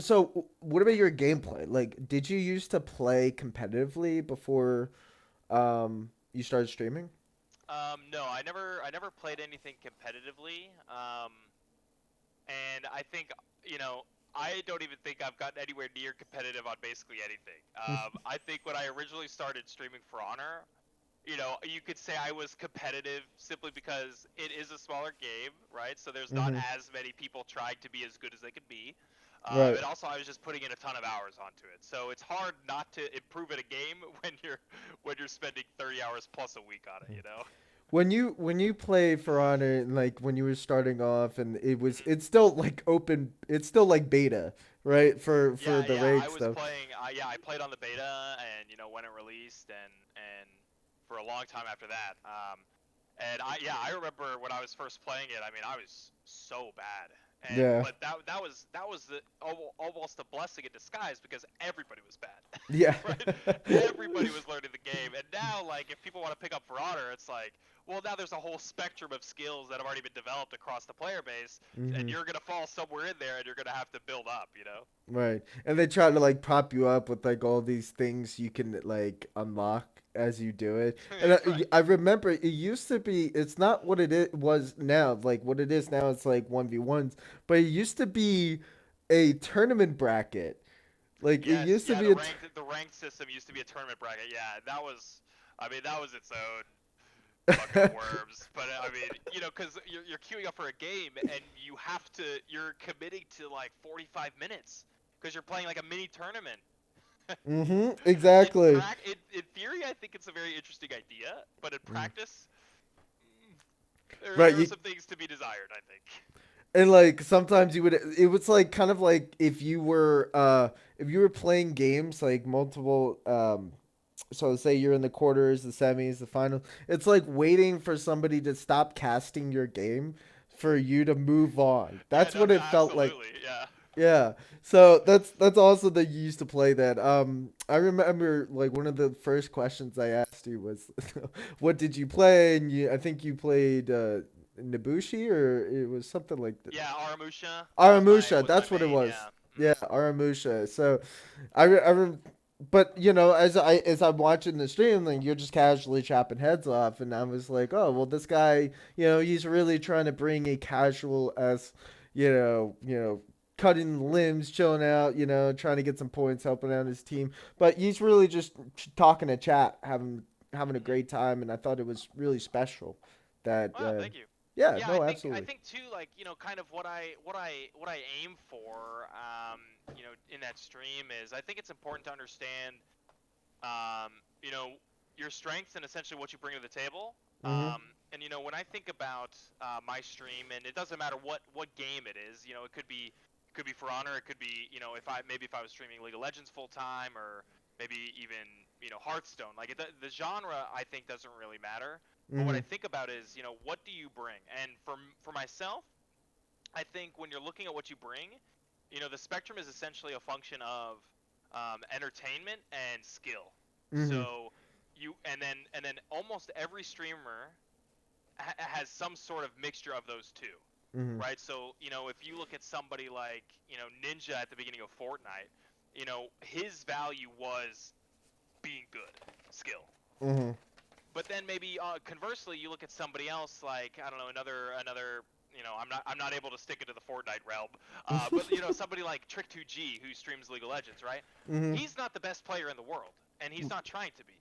what about your gameplay? Like, did you used to play competitively before you started streaming? No, I never played anything competitively. And I think, you know, I don't even think I've gotten anywhere near competitive on basically anything. I think when I originally started streaming For Honor, you could say I was competitive simply because it is a smaller game, right? So there's not Mm-hmm. as many people trying to be as good as they could be. Right. And also, I was just putting in a ton of hours onto it, so it's hard not to improve at a game when you're spending 30 hours plus a week on it. When you play For Honor and like when you were starting off and Mhm. it's still like open, it's still like beta, right? For Yeah, the yeah, I raid was stuff. playing. Yeah, I played on the beta, and when it released, and for a long time after that. And I remember when I was first playing it. I mean, I was so bad, Yeah. but that was almost a blessing in disguise because everybody was bad, Yeah. right? Everybody was learning the game, and now like if people want to pick up For Honor, it's like, well, now there's a whole spectrum of skills that have already been developed across the player base, and Mm-hmm. you're gonna fall somewhere in there, and you're gonna have to build up. Right. And they try to like prop you up with like all these things you can like unlock as you do it. And Right. I remember it used to be it's not what was now. Like what it is now it's like 1v1s, but it used to be a tournament bracket. Like it Yes, used to yeah, be a the ranked system used to be a tournament bracket. Yeah, I mean, that was its own bucket of worms. But I mean, because you're queuing up for a game and you're committing to like 45 minutes because you're playing like a mini tournament. Mhm. Exactly. In theory, I think it's a very interesting idea, but in Mm. practice, mm, Right, there are you some things to be desired. I think. and like sometimes you would it was like kind of like if you were playing games like multiple so say you're in the quarters, the semis, the final. It's like waiting for somebody to stop casting your game for you to move on. Yeah, That's no, what no, it felt like. absolutely, yeah. Yeah. So that's also that you used to play that. I remember like one of the first questions I asked you was, "What did you play?" And I think you played Nabushi or it was something like that. Yeah, Aramusha Aramusha, was my that's what it main. was. Yeah. Yeah, Aramusha. So but as I'm watching the stream, like you're just casually chopping heads off, and I was like, oh well, this guy, he's really trying to bring a casual as, cutting limbs, chilling out, trying to get some points, helping out his team, but he's really just talking to chat, having a Mhm. great time, and I thought it was really special. That Wow, thank you. yeah, Yeah, I no, think I absolutely. think too, like, kind of what I aim for, in that stream is I think it's important to understand, um, you know, your strengths and essentially what you bring to the table. Mhm. And when I think about my stream, and it doesn't matter what game it is, it could be For Honor, it could be, if I was streaming League of Legends full time, or maybe even Hearthstone. Like the genre, I think doesn't really matter. But what I Mhm. think about is, what do you bring? And for myself, I think when you're looking at what you bring, the spectrum is essentially a function of entertainment and skill. Mhm. So and then almost every streamer has some sort of mixture of those two, Mhm. right? So if you look at somebody like Ninja at the beginning of Fortnite, his value was being good, skill. Mhm. but then maybe conversely, you look at somebody else like I don't know another. I'm not able to stick it to the Fortnite realm, but somebody like Trick2G who streams League of Legends, right? Mm-hmm. He's not the best player in the world, and he's not trying to be,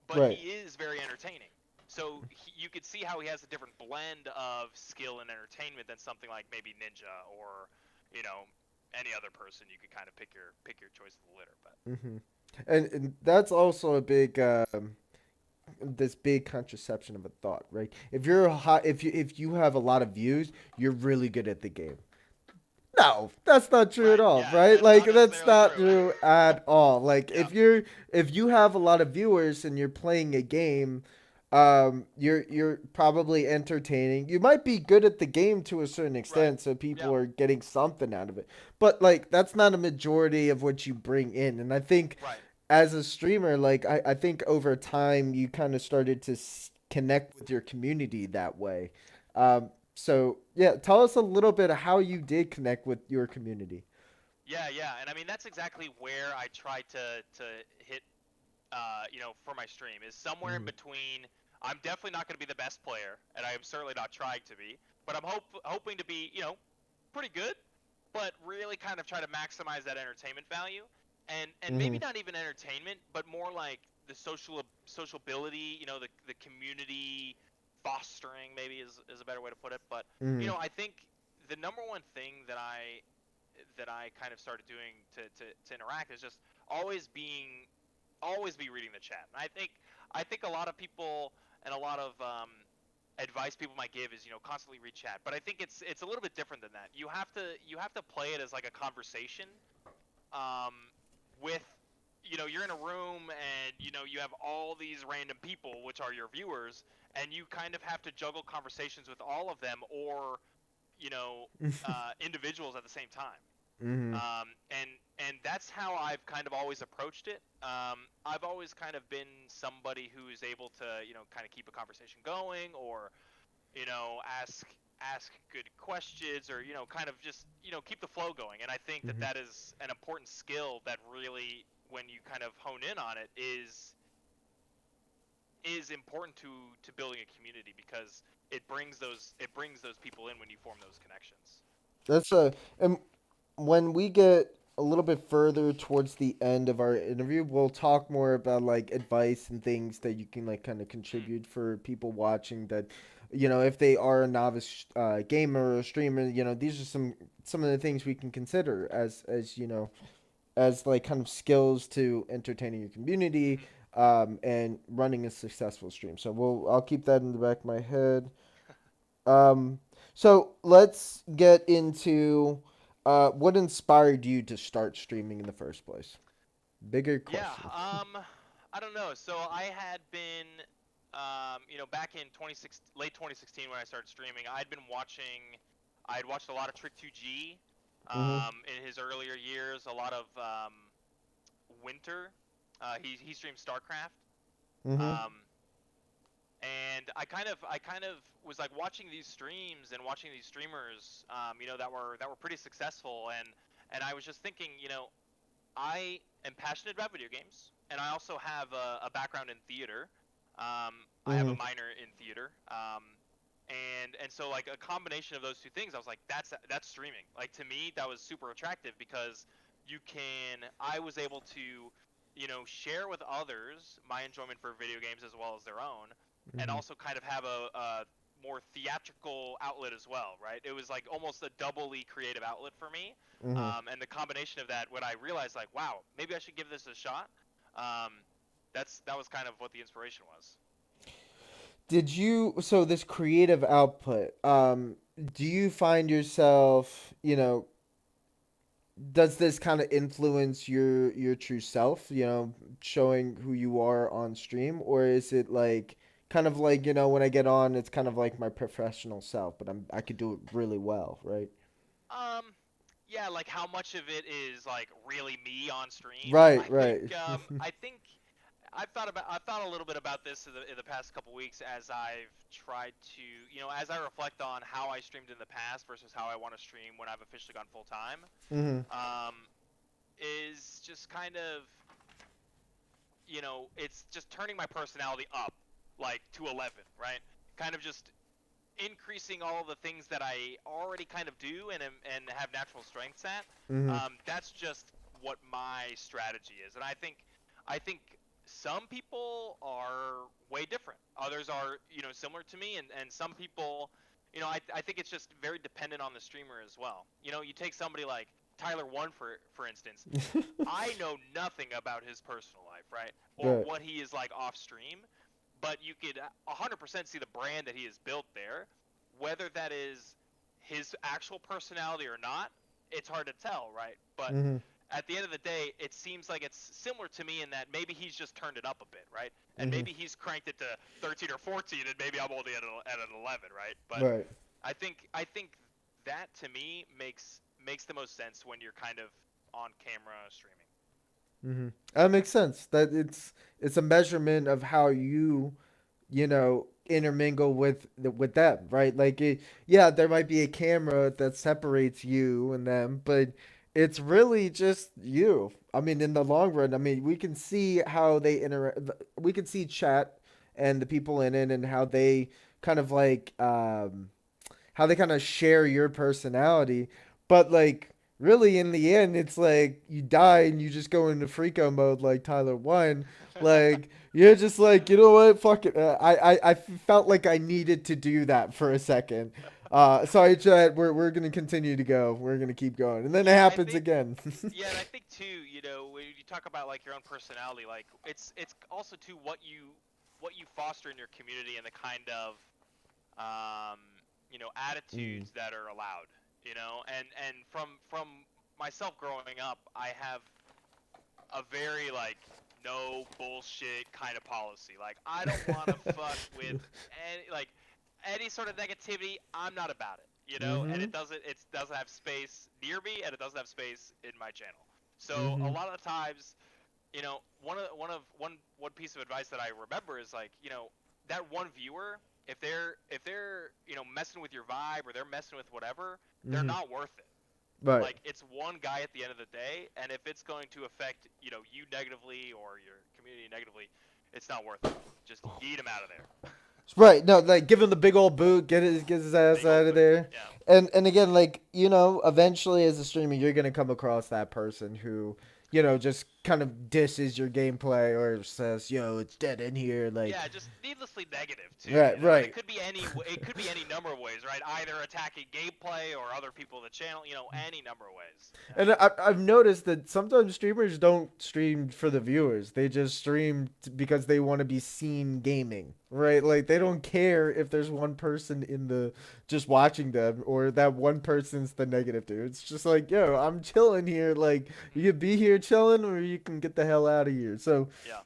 but Right. he is very entertaining. So you could see how he has a different blend of skill and entertainment than something like maybe Ninja or you know any other person. You could kind of pick your choice of the litter, but Mm-hmm. And that's also a big this big contraception of a thought, right? If you're hot, if you have a lot of views, you're really good at the game. No, that's not true at right, all, yeah, right? that's Like not that's necessarily not true. true at all. Like Yeah, if you have a lot of viewers and you're playing a game, you're probably entertaining. You might be good at the game to a certain right, extent, so people yeah, are getting something out of it. But like that's not a majority of what you bring in. And I think right. as a streamer, like I think over time you kind of started to connect with your community that way. So yeah, tell us a little bit of how you did connect with your community. Yeah, yeah, and I mean that's exactly where I try to hit for my stream is somewhere in Mm-hmm. between. I'm definitely not going to be the best player, and I am certainly not trying to be, but I'm hoping to be, pretty good, but really kind of try to maximize that entertainment value, and Mm-hmm. maybe not even entertainment, but more like the sociability, the community fostering maybe is a better way to put it. But Mm-hmm. I think the number one thing that I kind of started doing to interact is just always being always be reading the chat. And I think a lot of people and a lot of advice people might give is constantly read chat. But I think it's a little bit different than that. You have to play it as like a conversation um, with you're in a room and you have all these random people which are your viewers, and you kind of have to juggle conversations with all of them or individuals at the same time. Mm-hmm. And that's how I've kind of always approached it. I've always kind of been somebody who is able to, kind of keep a conversation going, or ask good questions, or kind of just keep the flow going. And I think that Mm-hmm. that is an important skill that really, when you kind of hone in on it, is important to building a community because it brings those people in when you form those connections. That's a and when we get a little bit further towards the end of our interview, we'll talk more about like advice and things that you can like kind of Mm, contribute for people watching that, if they are a novice gamer or streamer, these are some of the things we can consider as as like kind of skills to entertaining your community hmm and running a successful stream. So I'll keep that in the back of my head. Um, so let's get into what inspired you to start streaming in the first place. Bigger Yeah, question. I don't know. So I had been, back in 2016, late 2016 when I started streaming, I had watched a lot of Trick2G, Mhm. in his earlier years, a lot of Winter. He streams StarCraft. Mhm. Um, and I kind of was like watching these streams and watching these streamers, that were pretty successful, and I was just thinking, I am passionate about video games, and I also have a background in theater. I have a Mhm. minor in theater, and so like a combination of those two things, I was like, that's streaming. Like to me, that was super attractive because I was able to, share with others my enjoyment for video games as well as their own, and Mhm. also kind of have a more theatrical outlet as well, right? It was like almost a doubly creative outlet for me, Mhm. and the combination of that, when I realized like, wow, maybe I should give this a shot. Um, that was kind of what the inspiration was. Did you so this creative output? Do you find yourself, does this kind of influence your true self? Showing who you are on stream, or is it like kind of like when I get on, it's kind of like my professional self, but I could do it really well, right? Um, yeah, like how much of it is like really me on stream? Right, I think right. I think I've thought a little bit about this in the past couple weeks as I've tried to, as I reflect on how I streamed in the past versus how I want to stream when I've officially gone full time. Mhm. Um, is just kind of, it's just turning my personality up like to 11, right? Kind of just increasing all the things that I already kind of do and have natural strengths at. Mm-hmm. That's just what my strategy is, and I think some people are way different. Others are similar to me, and some people, I think it's just very dependent on the streamer as well. You take somebody like Tyler One for instance. I know nothing about his personal life, right? Or Right. what he is like off stream, but you could 100% see the brand that he has built there. Whether that is his actual personality or not, it's hard to tell, right? But Mm-hmm. at the end of the day, it seems like it's similar to me in that maybe he's just turned it up a bit, right? And Mm-hmm. maybe he's cranked it to 13 or 14, and maybe I'm only at an 11, right? But Right. I think that to me makes the most sense when you're kind of on camera streaming. Mm-hmm. That makes sense. That it's a measurement of how you intermingle with them, right? Like yeah, there might be a camera that separates you and them, but it's really just you. I mean, in the long run, I mean, we can see how they interact. We can see chat and the people in it and kind of like how they kind of share your personality. But like really in the end it's like you die and you just go into freako mode like Tyler One. Like you're just like, you know what, fuck it. I felt like I needed to do that for a second. Sorry, Chad. We're gonna continue to go. We're gonna keep going, and then it Yeah, I happens think again. Yeah, and I think too, when you talk about like your own personality, like it's also too what you foster in your community and the kind of um, Mm. attitudes that are allowed, and from myself growing up, I have a very like no bullshit kind of policy. Like I don't want to fuck with any sort of negativity. I'm not about it, and Mm-hmm. it doesn't have space near me, and it doesn't have space in my channel. So a Mm-hmm. lot of the times, one piece of advice that I remember is like, that one viewer, if they're messing with your vibe or they're messing with whatever, they're Mm-hmm. not worth it. Right. Like it's one guy at the end of the day, and if it's going to affect you negatively or your community negatively, it's not worth it. Just yeet him out of there. Right. No, like give him the big old boot, get his ass Big out old of boot. there. Yeah. And again, like, eventually as a streamer you're gonna come across that person who, just kind of disses your gameplay or says, yo, it's dead in here, like Yeah, just needlessly negative too, right, and it right. could be it could be any number of ways, right? Either attacking gameplay or other people in the channel, any number of ways. Yeah. And I've noticed that sometimes streamers don't stream for the viewers. They just stream because they want to be seen gaming, right? Like they don't care if there's one person in the just watching them or that one person's the negative dude. It's just like, yo, I'm chilling here. Like you Hmm. can be here chilling or you can get the hell out of here. So Yeah.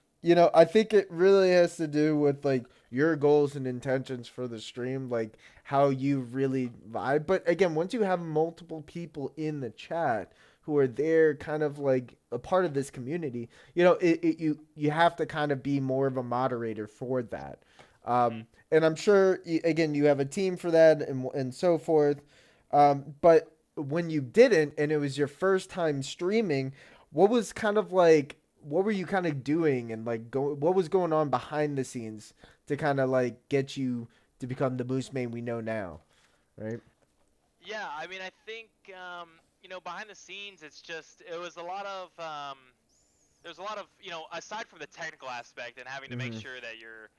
I think it really has to do with like your goals and intentions for the stream, like how you really vibe. But again, once you have multiple people in the chat who are there kind of like a part of this community, you have to kind of be more of a moderator for that. Hmm. And I'm sure again you have a team for that and so forth. But when you didn't and it was your first time streaming, what was kind of like what were you kind of doing and like what was going on behind the scenes to kind of like get you to become the Moosemayn we know now, right? Yeah, I mean, I think behind the scenes, it was a lot of there's a lot of aside from the technical aspect and having to make Mm-hmm. sure that your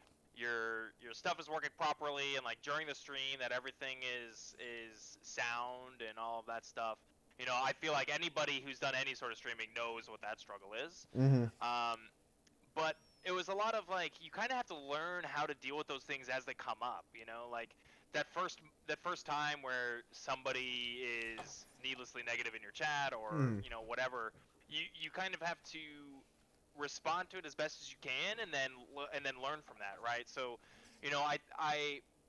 stuff is working properly and like during the stream that everything is sound and all of that stuff. I feel like anybody who's done any sort of streaming knows what that struggle is. Mm-hmm. Um, but it was a lot of like you kind of have to learn how to deal with those things as they come up. Like that first time where somebody is needlessly negative in your chat or Mm. whatever, you kind of have to respond to it as best as you can and then learn from that, right? So,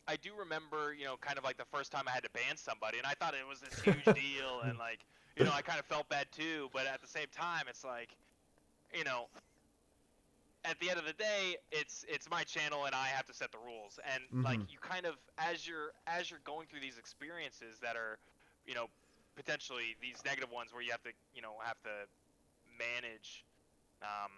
I do remember, kind of like the first time I had to ban somebody, and I thought it was this huge deal, and like, I kind of felt bad too. But at the same time, it's like, you know, at the end of the day, it's my channel, and I have to set the rules. And like, Mm-hmm. you kind of as you're going through these experiences that are, you know, potentially these negative ones where you have to manage. Um,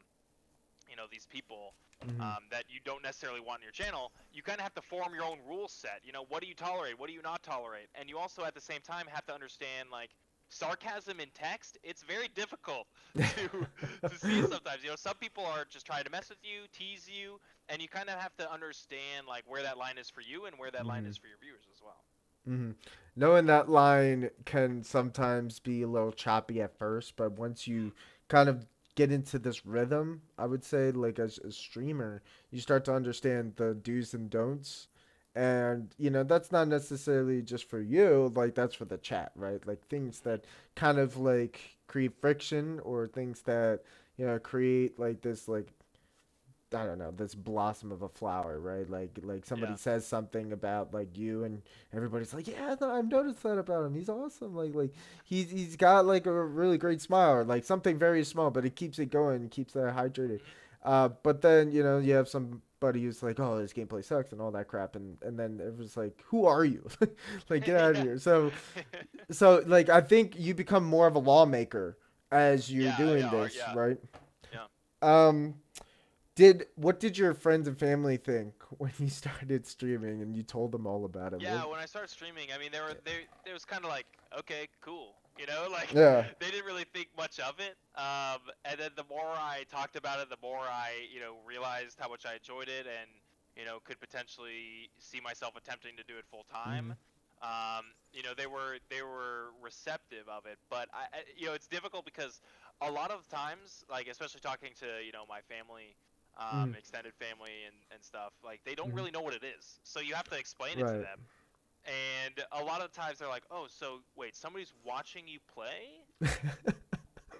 these people Mhm. that you don't necessarily want in your channel, you kind of have to form your own rule set. What do you tolerate? What do you not tolerate? And you also at the same time have to understand like sarcasm in text. It's very difficult to to see sometimes. Some people are just trying to mess with you, tease you, and you kind of have to understand like where that line is for you and where that line Mhm. is for your viewers as well. Mhm. Knowing that line can sometimes be a little choppy at first, but once Mm, you kind of get into this rhythm, I would say, like as a streamer, you start to understand the do's and don'ts. And, that's not necessarily just for you, like that's for the chat, right? Like things mhm. that kind of like create friction or things that, create like this like I don't know, this blossom of a flower, right? Like somebody Yeah. says something about like you, and everybody's like, yeah, no, I've noticed that about him. He's awesome. Like he's got like a really great smile, or like something very small, but it keeps it going, keeps that hydrated. Mhm. But then you have somebody who's like, oh, this gameplay sucks and all that crap, and then it was like, who are you? Like get out of Yeah. here. So like I think you become more of a lawmaker as you're Yeah, doing yeah, this, yeah, right? yeah. Um, what did your friends and family think when you started streaming and you told them all about it? Yeah, when I started streaming, I mean, they was kind of like, okay, cool, like Yeah. they didn't really think much of it. And then the more I talked about it, the more I, realized how much I enjoyed it, and could potentially see myself attempting to do it full time. Mm-hmm. They were receptive of it, but it's difficult because a lot of times, like especially talking to my family, Mm-hmm. extended family and stuff, like they don't Mm-hmm. really know what it is. So you have to explain it to Right. them. And a lot of times they're like, "Oh, so wait, somebody's watching you play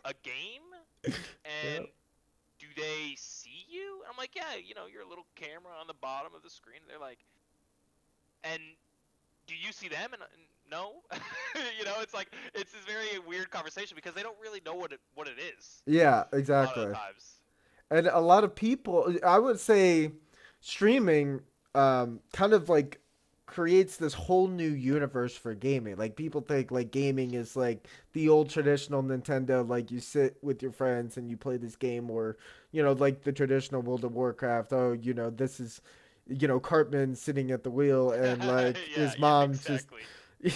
a game and Yep. do they see you?" And I'm like, "Yeah, your little camera on the bottom of the screen." They're like, "And do you see them?" And no. It's like it's this very weird conversation because they don't really know what it is Yeah, a lot of the exactly. times. And a lot of people, I would say, streaming kind of like creates this whole new universe for gaming. Like people think like gaming is like the old traditional Nintendo, like you sit with your friends and you play this game, or like the traditional World of Warcraft. Oh, this is Cartman sitting at the wheel and like Yeah, his yeah, mom just exactly.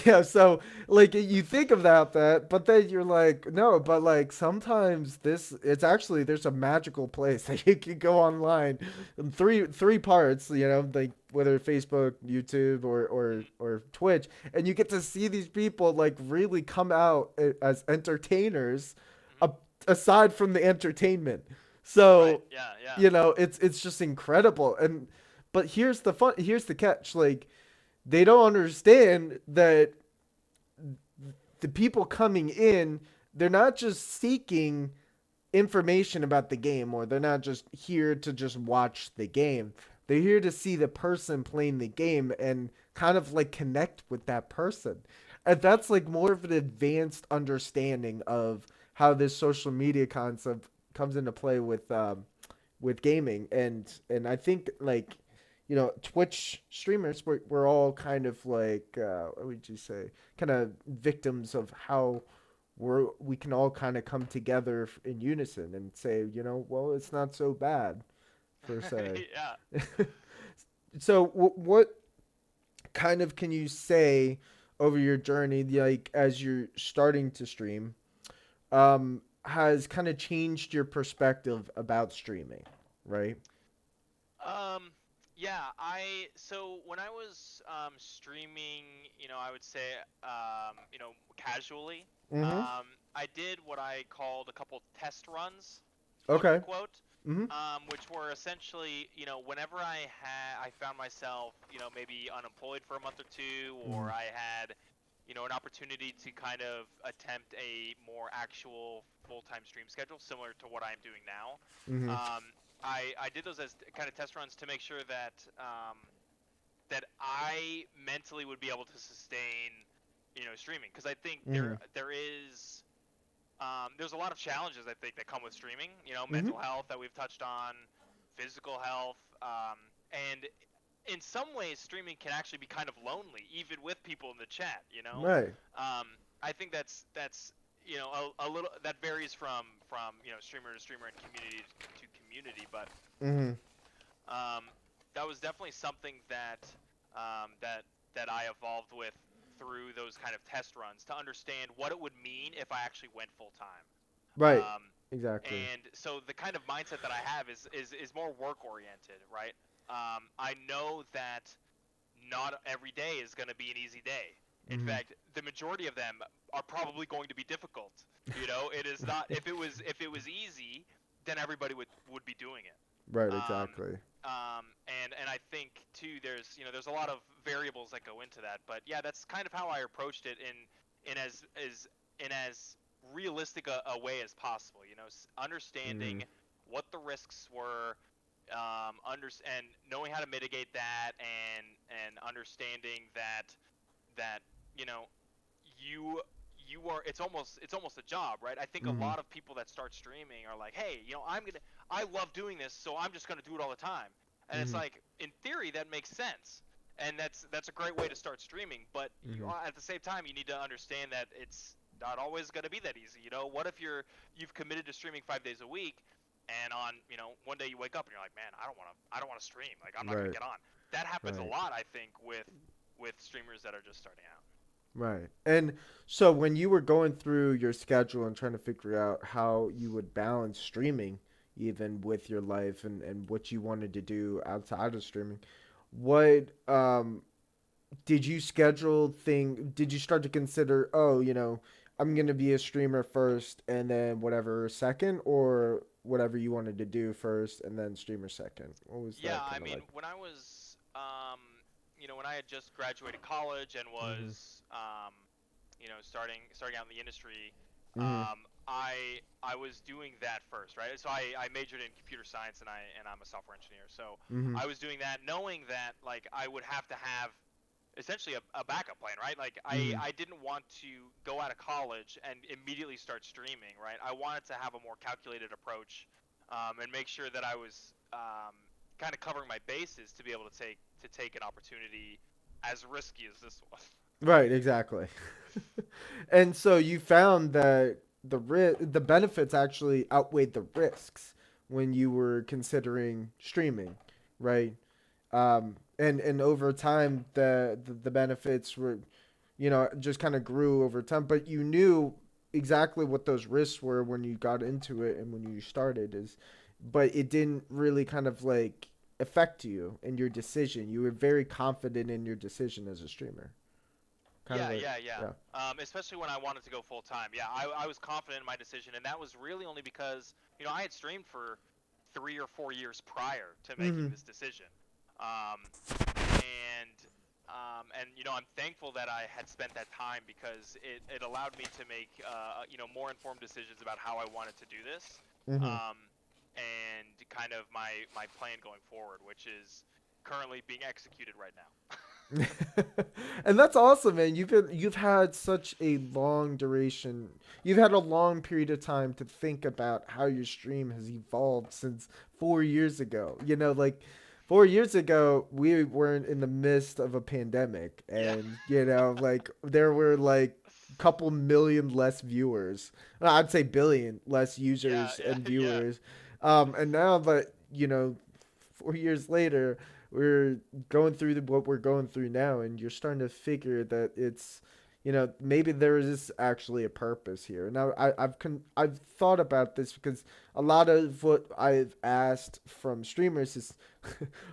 yeah, so like you think about that, but then you're like, no, but like sometimes it's actually there's a magical place that you can go online, in three parts, like whether Facebook, YouTube, Mm, or Twitch, and you get to see these people like really come out as entertainers, mhm. a, aside from the entertainment. Right. So Yeah, yeah. it's just incredible, and but here's the catch, like they don't understand that the people coming in, they're not just seeking information about the game, or they're not just here to just watch the game. They're here to see the person playing the game and kind of like connect with that person. And Mhm. that's like more of an advanced understanding of how this social media concept comes into play with gaming. And I think like Twitch streamers, we're all kind of like what would you say, kind of victims of how we can all kind of come together in unison and say, well, it's not so bad per se. Yeah. So what kind of can you say over your journey, like as you're starting to stream, has kind of changed your perspective about streaming, right? Um, yeah, so when I was streaming, I would say casually, Mm-hmm. I did what I called a couple test runs, quote Okay. unquote, Mm-hmm. which were essentially, whenever I found myself, maybe unemployed for a month or two, Mm-hmm. or I had, an opportunity to kind of attempt a more actual full-time stream schedule, similar to what I'm doing now. Mm-hmm. I did those as kind of test runs to make sure that that I mentally would be able to sustain, streaming, because I think Mm-hmm. there is there's a lot of challenges I think that come with streaming. Mm-hmm. Mental health that we've touched on, physical health, and in some ways, streaming can actually be kind of lonely, even with people in the chat. Right. I think that's a little that varies from streamer to streamer and community to community, but Mm-hmm. um, that was definitely something that I evolved with through those kind of test runs to understand what it would mean if I actually went full time. Right. Exactly. And so the kind of mindset that I have is more work oriented, right? I know that not every day is going to be an easy day. In Mm-hmm. fact, the majority of them are probably going to be difficult. It is not, if it was easy, then everybody would be doing it. Right. Um, Exactly. and I think too, there's a lot of variables that go into that. But yeah, that's kind of how I approached it in as realistic a way as possible. Mm-hmm. Understanding what the risks were, and knowing how to mitigate that, and understanding that you know you you are it's almost a job, right? I think a Mm-hmm. lot of people that start streaming are like, hey, I love doing this, so I'm just gonna do it all the time. And it's Mm-hmm. like, in theory, that makes sense, and that's a great way to start streaming. But Mm-hmm. at the same time, you need to understand that it's not always gonna be that easy. What if you've committed to streaming 5 days a week, and on one day you wake up and you're like, man, I don't want to stream. Like, I'm not gonna Right. get on. That happens a Right. lot, I think, with streamers that are just starting out. Right. And so when you were going through your schedule and trying to figure out how you would balance streaming even with your life and what you wanted to do outside of streaming, what did you schedule thing did you start to consider, oh, I'm gonna be a streamer first and then whatever second, or whatever you wanted to do first and then streamer second? What was Yeah, that I kind of mean, like? when I had just graduated college and Mm-hmm. was, starting out in the industry, Mm-hmm. I was doing that first, right? So I majored in computer science, and I'm a software engineer. So Mm-hmm. I was doing that, knowing that like I would have to have essentially a backup plan, right? Like I Mm-hmm. I didn't want to go out of college and immediately start streaming, right? I wanted to have a more calculated approach, and make sure that I was, kind of covering my bases to be able to take an opportunity as risky as this one. Right, exactly. And so you found that the benefits actually outweighed the risks when you were considering streaming, right? And over time the benefits were, just kind of grew over time, but you knew exactly what those risks were when you got into it and when you started, is but it didn't really kind of like affect you in your decision. You were very confident in your decision as a streamer. Kind of Yeah, like, yeah, yeah. yeah. Especially when I wanted to go full time. Yeah, I was confident in my decision, and that was really only because I had streamed for 3 or 4 years prior to making Mhm. this decision. Um, and I'm thankful that I had spent that time, because it allowed me to make more informed decisions about how I wanted to do this, Mhm. um, and kind of my plan going forward, which is currently being executed right now. And that's awesome, man. You've had such a long duration. You've had a long period of time to think about how your stream has evolved since 4 years ago. Like 4 years ago, we weren't in the midst of a pandemic, Yeah. and like there were like couple million less viewers. No, I'd say billion less Yeah, users yeah, and yeah. viewers. And now that 4 years later, we're going through what we're going through now, and you're starting to figure that it's, maybe there is actually a purpose here. Now, I've thought about this because a lot of what I've asked from streamers is,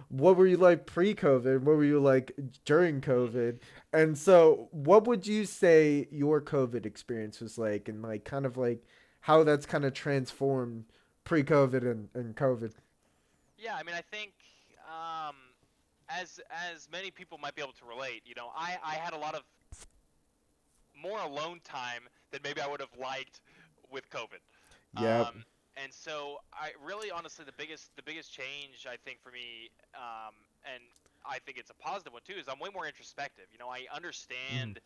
what were you like pre-COVID? What were you like during Mm. COVID? And so, what would you say your COVID experience was like, and like kind of like how that's kind of transformed pre-COVID and COVID? Yeah, I mean, I think, um, as many people might be able to relate, I had a lot of more alone time than maybe I would have liked with COVID. Yep. And so I really, honestly, the biggest change I think for me, and I think it's a positive one too, is I'm way more introspective. I Mm-hmm. understand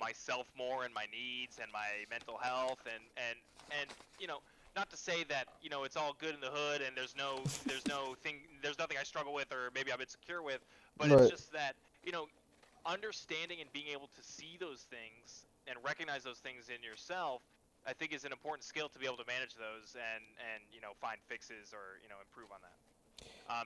myself more, and my needs and my mental health, and you know not to say that it's all good in the hood, and there's nothing I struggle with, or maybe I'm insecure with, but it's Right. just that you know understanding and being able to see those things and recognize those things in yourself I think is an important skill to be able to manage those and find fixes or improve on that.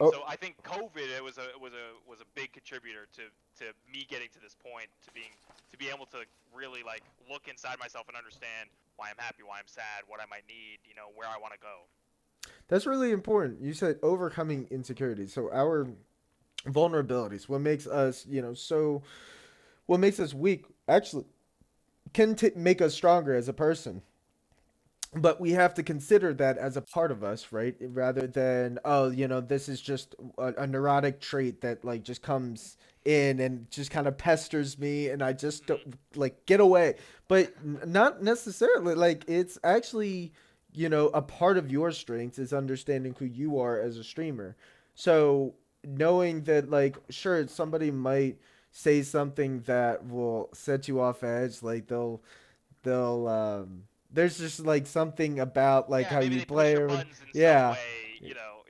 Oh, So I think COVID it was a big contributor to me getting to this point, to be able to really like look inside myself and understand why I'm happy, why I'm sad, what I might need, where I want to go. that's really important. You said overcoming insecurities. So our vulnerabilities, what makes us, what makes us weak, actually can make us stronger as a person. But we have to consider that as a part of us, right? Rather than, oh, this is just a neurotic trait that like just comes in and just kind of pesters me, and I just don't Hmm. like get away. But not necessarily. Like it's actually, a part of your strengths is understanding who you are as a streamer. So knowing that, like, sure, somebody might say something that will set you off edge, like they'll there's just like something about like Yeah, how maybe you they push play your or buttons in some yeah. way,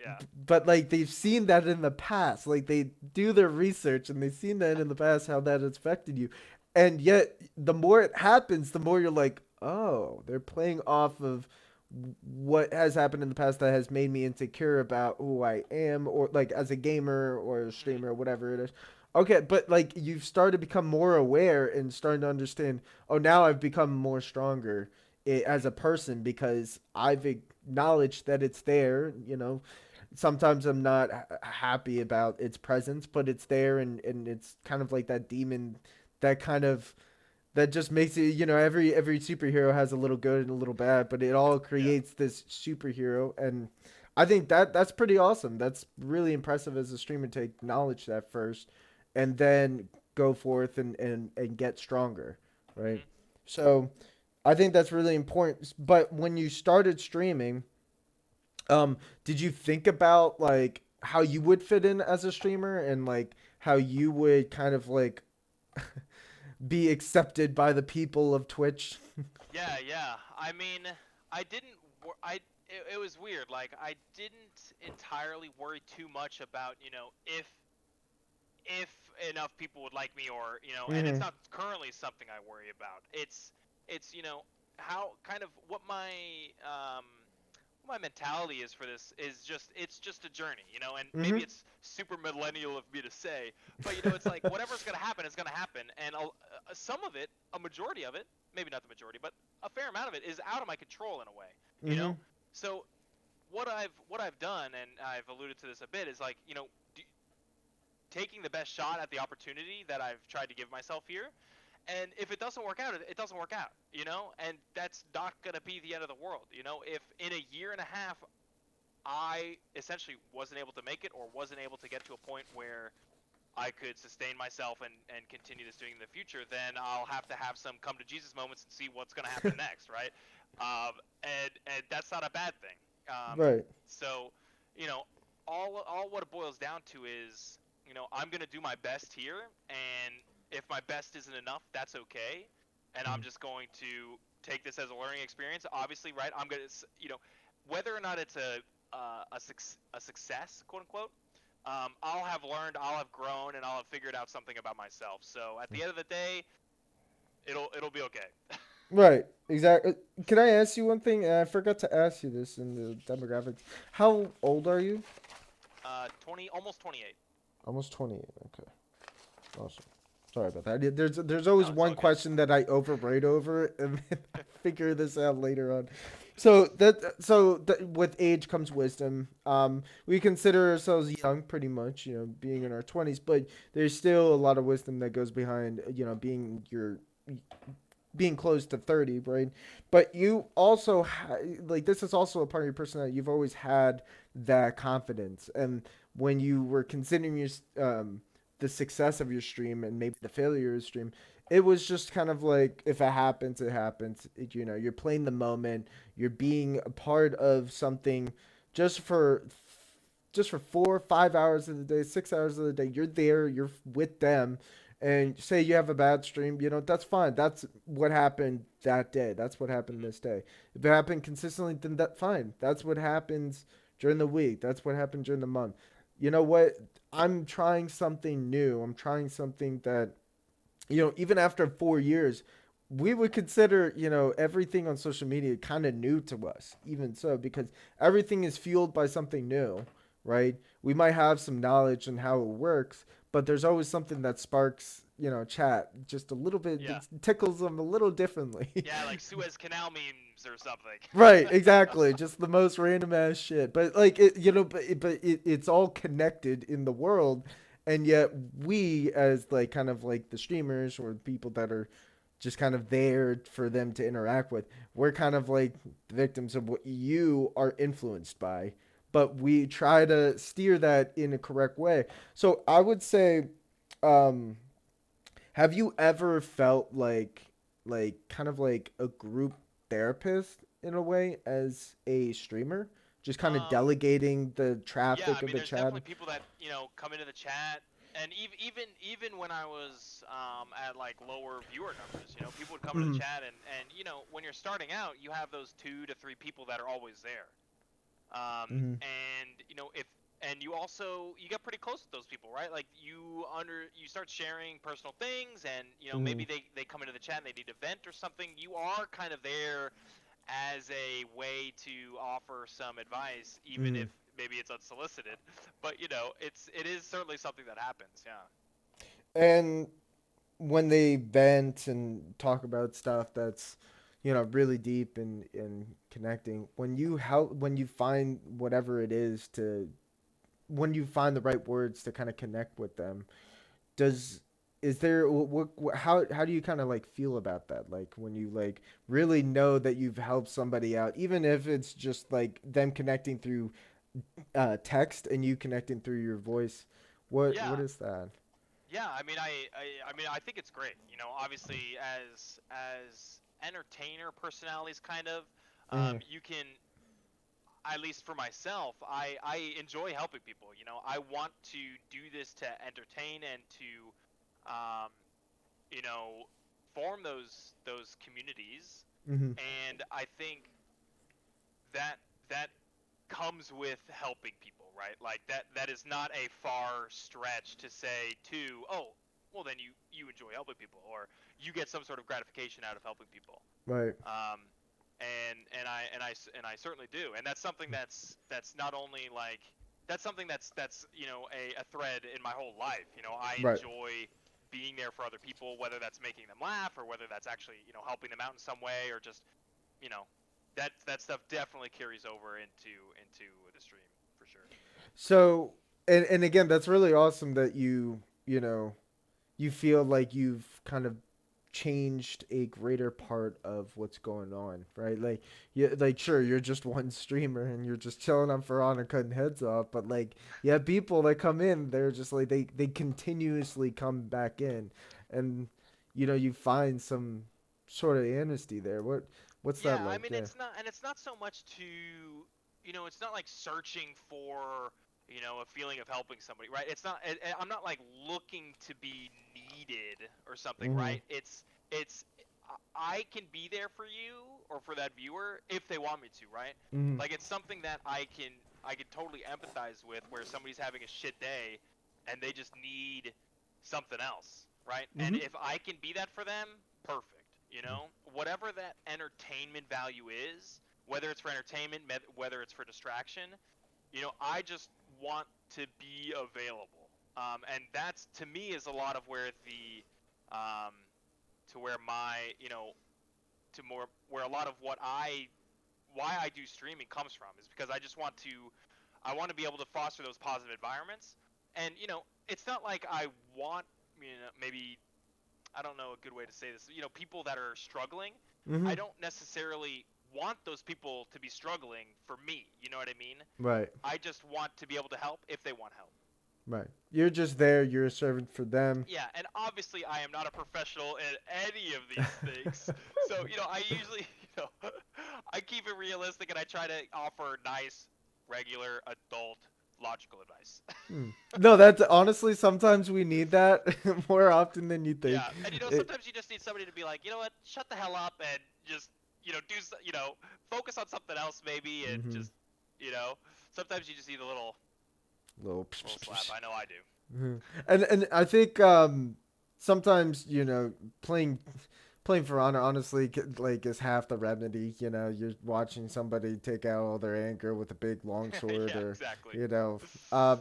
yeah. But like they've seen that in the past, like they do their research and they've seen that in the past how that has affected you, and yet the more it happens the more you're like, oh, they're playing off of what has happened in the past that has made me insecure about who I am, or like as a gamer or a Hmm. streamer or whatever it is. Okay, but like you've started to become more aware and starting to understand, oh, now I've become more stronger as Hmm. a person because I've acknowledged that it's there. Sometimes I'm not happy about its presence, but it's there, and it's kind of like that demon that kind of that just makes it, every superhero has a little good and a little bad, but it all Yeah. creates this superhero. And I think that's pretty awesome. That's really impressive as a streamer to acknowledge that first and then go forth and get stronger, right? Hmm. So I think that's really important. But when you started streaming, did you think about like how you would fit in as a streamer and like how you would kind of like be accepted by the people of Twitch? Yeah, yeah. I mean, I didn't. It was weird. Like I didn't entirely worry too much about if enough people would like me or and it's Mm-hmm. not currently something I worry about. It's how kind of what my mentality is for this is just it's just a journey, and maybe Mm-hmm. it's super millennial of me to say, but it's like whatever's gonna happen is gonna happen, and some of it, a majority of it, maybe not the majority, but a fair amount of it is out of my control in a way, you Mm-hmm. know. So what I've done, and I've alluded to this a bit, is like taking the best shot at the opportunity that I've tried to give myself here. And if it doesn't work out, it doesn't work out, and that's not going to be the end of the world. If in a year and a half I essentially wasn't able to make it or wasn't able to get to a point where I could sustain myself and continue this doing in the future, then I'll have to have some come to Jesus moments and see what's going to happen next, right? And that's not a bad thing. Right. So, you know, all what it boils down to is, I'm going to do my best here, and if my best isn't enough, that's okay, and I'm just going to take this as a learning experience. Obviously, right? I'm going to, whether or not it's a success, quote unquote, I'll have learned, I'll have grown, and I'll have figured out something about myself. So at the end of the day, it'll be okay. Right. Exactly. Can I ask you one thing? I forgot to ask you this in the demographics. How old are you? 20, almost 28. Almost 28. Okay. Awesome. Sorry about that. There's always No, it's one all good. question that I overrate over, and then I figure this out later on. So with age comes wisdom. We consider ourselves young, pretty much, being Hmm. in our 20s, but there's still a lot of wisdom that goes behind, being close to 30, right? But you also like this is also a part of your personality. You've always had that confidence, and when you were considering the success of your stream and maybe the failure of your stream, it was just kind of like if it happens, it happens. You're playing the moment. You're being a part of something just for 4 or 5 hours of the day, 6 hours of the day. You're there. You're with them, Hmm. and say you have a bad stream, that's fine. That's what happened that day. That's what happened Hmm. this day. If it happened consistently, then that fine. That's what happens during the week. That's what happened during the month. You know what? I'm trying something new. I'm trying something that, even after 4 years, we would consider, everything on social media kind of new to us, even so, because everything is fueled by something new, right? We might have some knowledge on how it works, but there's always something that sparks, chat just a little bit, Yeah. it tickles them a little differently. Yeah, like Suez Canal memes or something. Right, exactly. Just the most random ass shit. But like it, it's all connected in the world, and yet we, as like kind of like the streamers or people that are just kind of there for them to interact with, we're kind of like victims of what you are influenced by. But we try to steer that in a correct way. So I would say, um, have you ever felt like kind of like a group therapist in a way as a streamer? Just kind of um, delegating the yeah, traffic I of mean, the there's chat. definitely people that come into the chat, and even when I was at like lower viewer numbers, people would come into the Mm-hmm. chat, and when you're starting out, you have those 2 to 3 people that are always there. Mm-hmm. And if and you also you get pretty close with those people, right? Like you start sharing personal things, and Mm-hmm. maybe they come into the chat and they need a vent or something. You are kind of there as a way to offer some advice, even Mm-hmm. if maybe it's unsolicited. But it is certainly something that happens. Yeah. And when they vent and talk about stuff that's really deep and connecting, when you find whatever it is to when you find the right words to kind of connect with them, does is there how do you kind of like feel about that, like when you like really know that you've helped somebody out, even if it's just like them connecting through text and you connecting through your voice? What Yeah. is that? Yeah, I mean, I think it's great. Obviously, as entertainer personalities, kind of, Mm-hmm. you can, at least for myself, I enjoy helping people. I want to do this to entertain and to, um, you know, form those communities, Mm-hmm. and I think that that comes with helping people, right? Like that is not a far stretch to say to, oh, well then you enjoy helping people, or you get some sort of gratification out of helping people. Right. Um, and I certainly do, and that's something that's not only like that's something that's a thread in my whole life. I Right. enjoy being there for other people, whether that's making them laugh or whether that's actually helping them out in some way, or just you know that stuff definitely carries over into the stream for sure. So, and again, that's really awesome that you feel like you've kind of changed a greater part of what's going on, right? Like, yeah, like sure, you're just one streamer and you're just chilling on for honor cutting heads off, but like, yeah, people that come in, they're just like they continuously come back in, and you find some sort of amnesty there. What's Yeah, that I like? mean Yeah. it's not so much to it's not like searching for a feeling of helping somebody, right? It's not I'm not like looking to be needed or something, Mhm. right? It's I can be there for you or for that viewer if they want me to, right? Mhm. Like it's something that I can totally empathize with, where somebody's having a shit day and they just need something else, right? And Mhm. if I can be that for them, perfect. Whatever that entertainment value is, whether it's for entertainment, whether it's for distraction, I just want to be available. And that's to me is a lot of where um, to where my, to more where a lot of why I do streaming comes from, is because I want to be able to foster those positive environments. And it's not like I want, maybe, I don't know a good way to say this. People that are struggling, I Mhm. don't necessarily want those people to be struggling for me. You know what I mean? Right. I just want to be able to help if they want help. Right. You're just there. You're a servant for them. Yeah, and obviously I am not a professional in any of these things. So, I usually, I keep it realistic and I try to offer nice, regular, adult, logical advice. Hmm. No, that's honestly sometimes we need that more often than you think. Yeah, and It. sometimes you just need somebody to be like, you know what, shut the hell up and just, focus on something else maybe, and Mhm. just, you know, sometimes you just need a Little. little slap. I know I do. Mhm. And I think sometimes playing playing for honor honestly like is half the remedy. You know, you're watching somebody take out all their anger with a big long sword, Yeah, or exactly. you know,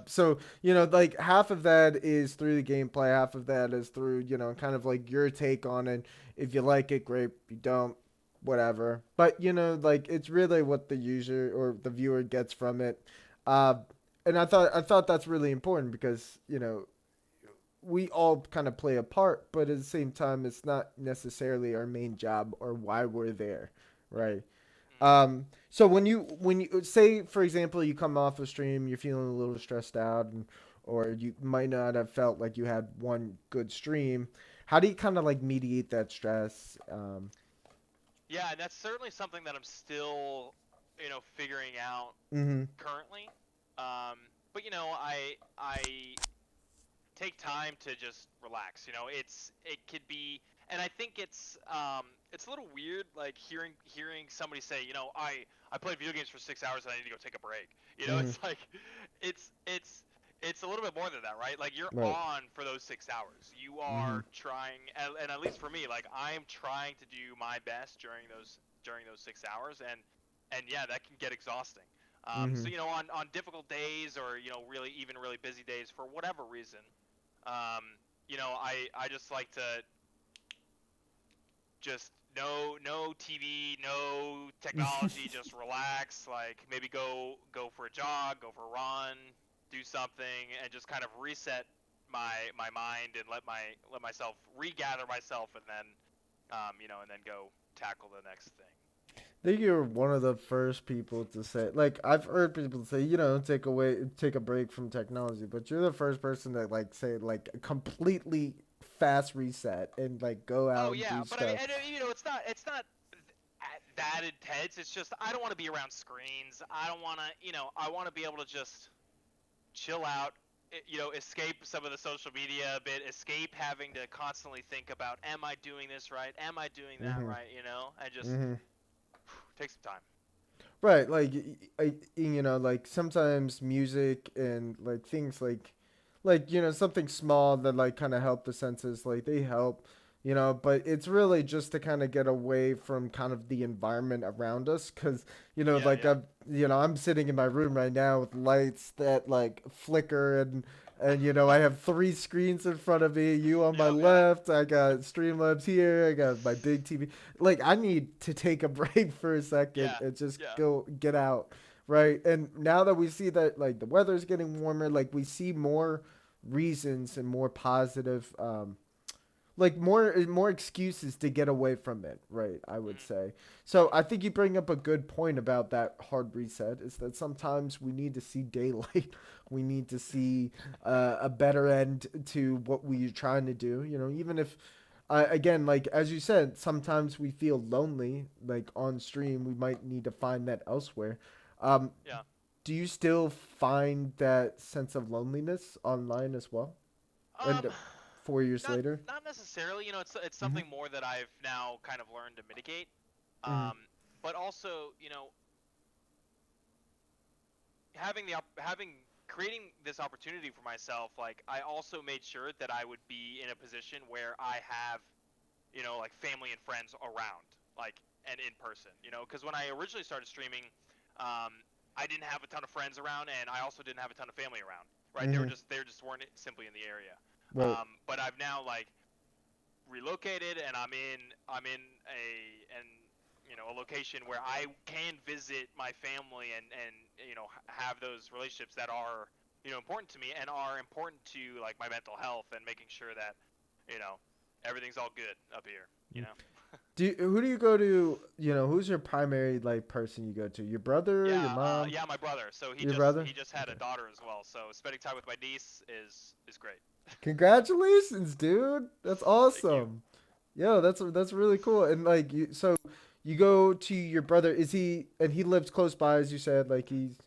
so you know, like half of that is through the gameplay, half of that is through kind of like your take on it. If you like it, great. If you don't, whatever. But like it's really what the user or the viewer gets from it. Uh, and I thought that's really important because we all kind of play a part, but at the same time, it's not necessarily our main job or why we're there, right? Mm. So when you say, for example, you come off a stream, you're feeling a little stressed out, or you might not have felt like you had one good stream. How do you kind of like mediate that stress? Yeah, and that's certainly something that I'm still, figuring out Mm-hmm. currently. But I take time to just relax. It could be, and I think it's a little weird, like hearing somebody say, I played video games for 6 hours and I need to go take a break. Mm-hmm. It's like, it's it's it's a little bit more than that, right? Like you're Right. on for those 6 hours. You Mm-hmm. are trying, and at least for me, like I'm trying to do my best during those 6 hours, and yeah, that can get exhausting. Mm-hmm. So on difficult days or really even really busy days for whatever reason, I just like to just no TV, no technology, just relax. Like maybe go for a jog, go for a run, do something, and just kind of reset my mind and let myself regather myself, and then and then go tackle the next thing. I think you're one of the first people to say, like, I've heard people say, take a break from technology, but you're the first person that like say like completely fast reset and like go Oh out and yeah, do but I mean, stuff. and, it's not that intense. It's just I don't want to be around screens. I don't want to, I want to be able to just chill out, escape some of the social media a bit, escape having to constantly think about, am I doing this right? Am I doing that Mm-hmm. right? And just Mm-hmm. take some time. Right, like like sometimes music and like things like something small that like kind of help the senses, like they help, but it's really just to kind of get away from kind of the environment around us, because Yeah, like yeah, I'm sitting in my room right now with lights that like flicker, and I have three screens in front of me. You on my yep, yeah, left, I got Streamlabs here, I got my big TV. Like I need to take a break for a second yeah, and just yeah. go get out, right? And now that we see that like the weather's getting warmer, like we see more reasons and more positive like more excuses to get away from it, right? I would Mm-hmm, say. So mm-hmm. I think you bring up a good point about that hard reset, is that sometimes we need to see daylight. We need to see a better end to what we're trying to do, even if again, like as you said, sometimes we feel lonely, like on stream we might need to find that elsewhere. um, Yeah. do you still find that sense of loneliness online as well, and Um, 4 years not later? not necessarily. It's Mm-hmm. something more that I've now kind of learned to mitigate. Mm-hmm. But also, having creating this opportunity for myself, like I also made sure that I would be in a position where I have, like family and friends around, like, and in person, because when I originally started streaming, I didn't have a ton of friends around, and I also didn't have a ton of family around, right? Mm-hmm. They just weren't simply in the area. Right. But I've now like relocated, and I'm in a location where I can visit my family and have those relationships that are important to me and are important to like my mental health and making sure that you know everything's all good up here. Who do you go to? Who's your primary like person you go to? Your brother, your Yeah, mom, yeah, my brother. So he your just brother? he just had a Okay. daughter as well. So spending time with my niece is great. Congratulations, dude. That's Thank you. awesome. Yo, that's really cool. And like you go to your brother. Is he and he lives close by, as you said? Like he's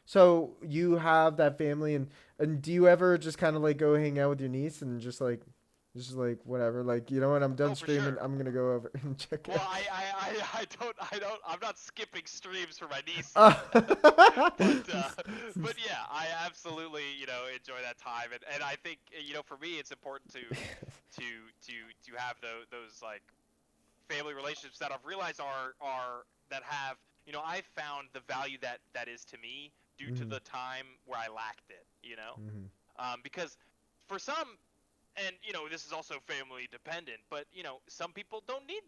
so you have that family, and do you ever just kind of like go hang out with your niece and just like whatever, like when I'm done Oh, for streaming, sure. I'm gonna go over and check Well, it I'm not skipping streams for my niece yet. out. But yeah, I absolutely, enjoy that time, and I think, for me, it's important to have those like family relationships that I've realized are that have, I've found the value that is to me due to Mhm. the time where I lacked it, Mhm. because for some, and this is also family dependent, but some people don't need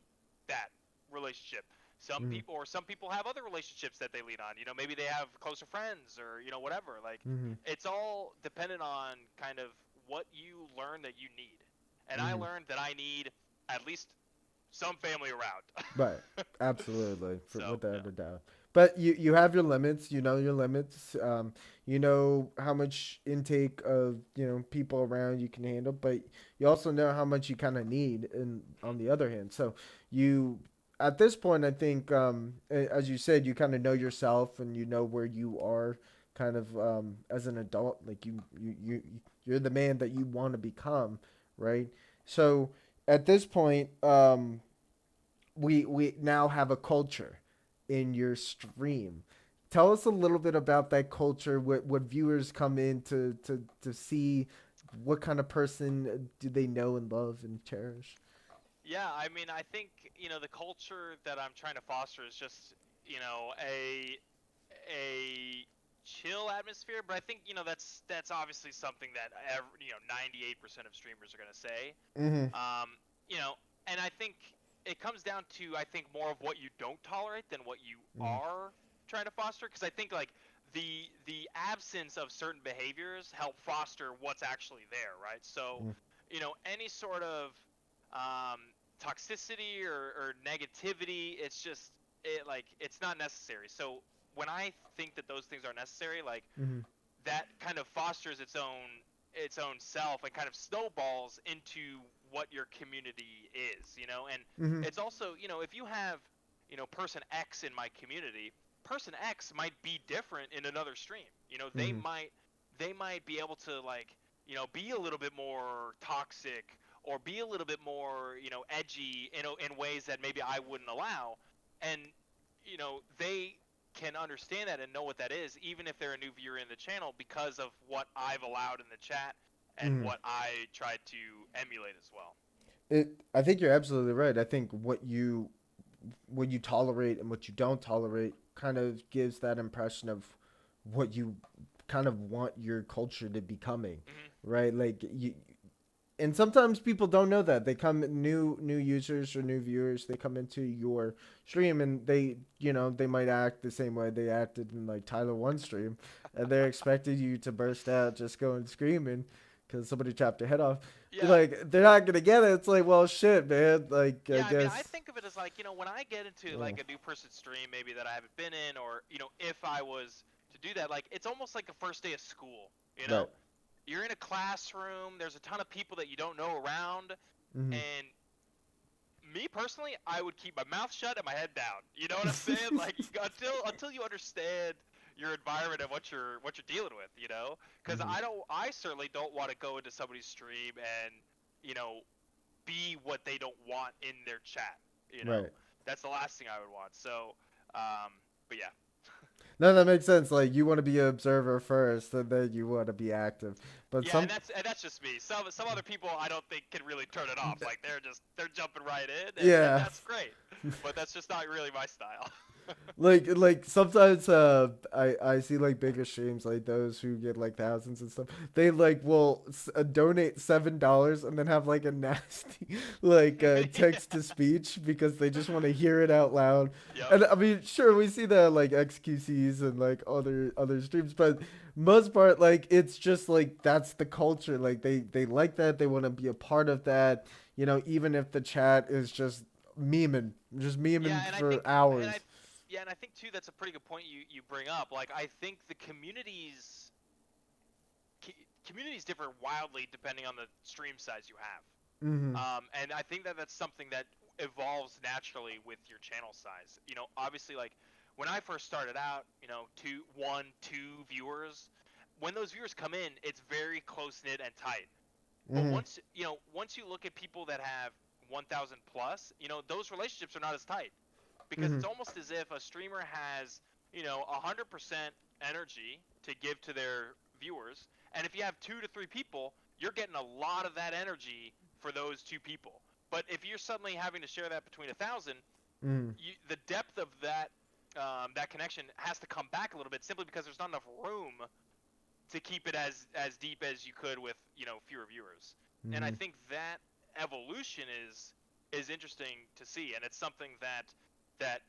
that relationship. Mhm. Some people have other relationships that they lean on. Maybe they have closer friends or whatever. Like, Mhm. it's all dependent on kind of what you learn that you need. And I Mhm. learned that I need at least some family around. Right. Absolutely, for, So without yeah. a doubt. But you have your limits. You know your limits. You know how much intake of people around you can handle, but you also know how much you kind of need. And Mhm. on the other hand, so you at this point, I think, as you said, you kind of know yourself and you know where you are, kind of as an adult. Like you're the man that you want to become, right? So at this point, we now have a culture in your stream. Tell us a little bit about that culture. What viewers come in to see, what kind of person do they know and love and cherish? Yeah, I mean, I think, the culture that I'm trying to foster is just, a chill atmosphere, but I think, that's obviously something that 98% of streamers are going to say. Mm-hmm. Um, you know, and I think it comes down to, I think, more of what you don't tolerate than what you Mm-hmm. are trying to foster, because I think, like, the absence of certain behaviors help foster what's actually there, right? So, any sort of um, toxicity or negativity, it's not necessary. So when I think that those things are necessary, like, Mm-hmm. that kind of fosters its own self and kind of snowballs into what your community is, and Mm-hmm. it's also, if you have, person X in my community, person X might be different in another stream. Mm-hmm. They might be able to, like, be a little bit more toxic or be a little bit more, edgy in ways that maybe I wouldn't allow. And they can understand that and know what that is, even if they're a new viewer in the channel, because of what I've allowed in the chat and Mm-hmm. what I tried to emulate as well. I think you're absolutely right. I think what you tolerate and what you don't tolerate kind of gives that impression of what you kind of want your culture to becoming, Hmm. right? Like you, and sometimes people don't know that they come new users or new viewers, they come into your stream and they might act the same way they acted in like Tyler One stream, and they're expecting you to burst out just going screaming because somebody chopped your head off. Yeah. Like they're not gonna get it. It's like, well, shit, man. Like I Yeah, I mean, I guess. think of it as like, when I get into Yeah. like a new person's stream, maybe that I haven't been in, or, if I was to do that, like, it's almost like a first day of school, you Right. know? You're in a classroom, there's a ton of people that you don't know around, Mm-hmm. and me personally, I would keep my mouth shut and my head down. You know what I'm saying? Like, until you understand your environment and what you're dealing with, Because Mm-hmm. I certainly don't want to go into somebody's stream and you know be what they don't want in their chat. You know, Right. that's the last thing I would want. So, um, but yeah. No, that makes sense. Like you want to be an observer first, and then you want to be active. But Yeah, and some, that's just me. Some other people I don't think can really turn it off. Like, they're jumping right in, and yeah. that's great. But that's just not really my style. Like sometimes I see like bigger streams like those who get like thousands and stuff. They like will donate $7 and then have like a nasty like Yeah. text to speech because they just want to hear it out loud. Yep. And I mean, sure, we see that like XQCs and like other streams, but most part like it's just like that's the culture. Like they like that. They want to be a part of that. Even if the chat is memeing, just Yeah, memeing and I for think, and I, hours. yeah, and I think too that's a pretty good point you bring up. Like, I think the communities differ wildly depending on the stream size you have. Mm-hmm. And I think that that's something that evolves naturally with your channel size. Obviously, like, when I first started out, two viewers. When those viewers come in, it's very close knit and tight. But Mm-hmm. once you look at people that have 1,000 plus, those relationships are not as tight, because Mm-hmm. it's almost as if a streamer has 100% energy to give to their viewers, and if you have 2 to 3 people, you're getting a lot of that energy for those 2 people. But if you're suddenly having to share that between 1,000, Mm. the depth of that connection has to come back a little bit simply because there's not enough room to keep it as deep as you could with fewer viewers. And I Mm-hmm. think that evolution is interesting to see, and it's something that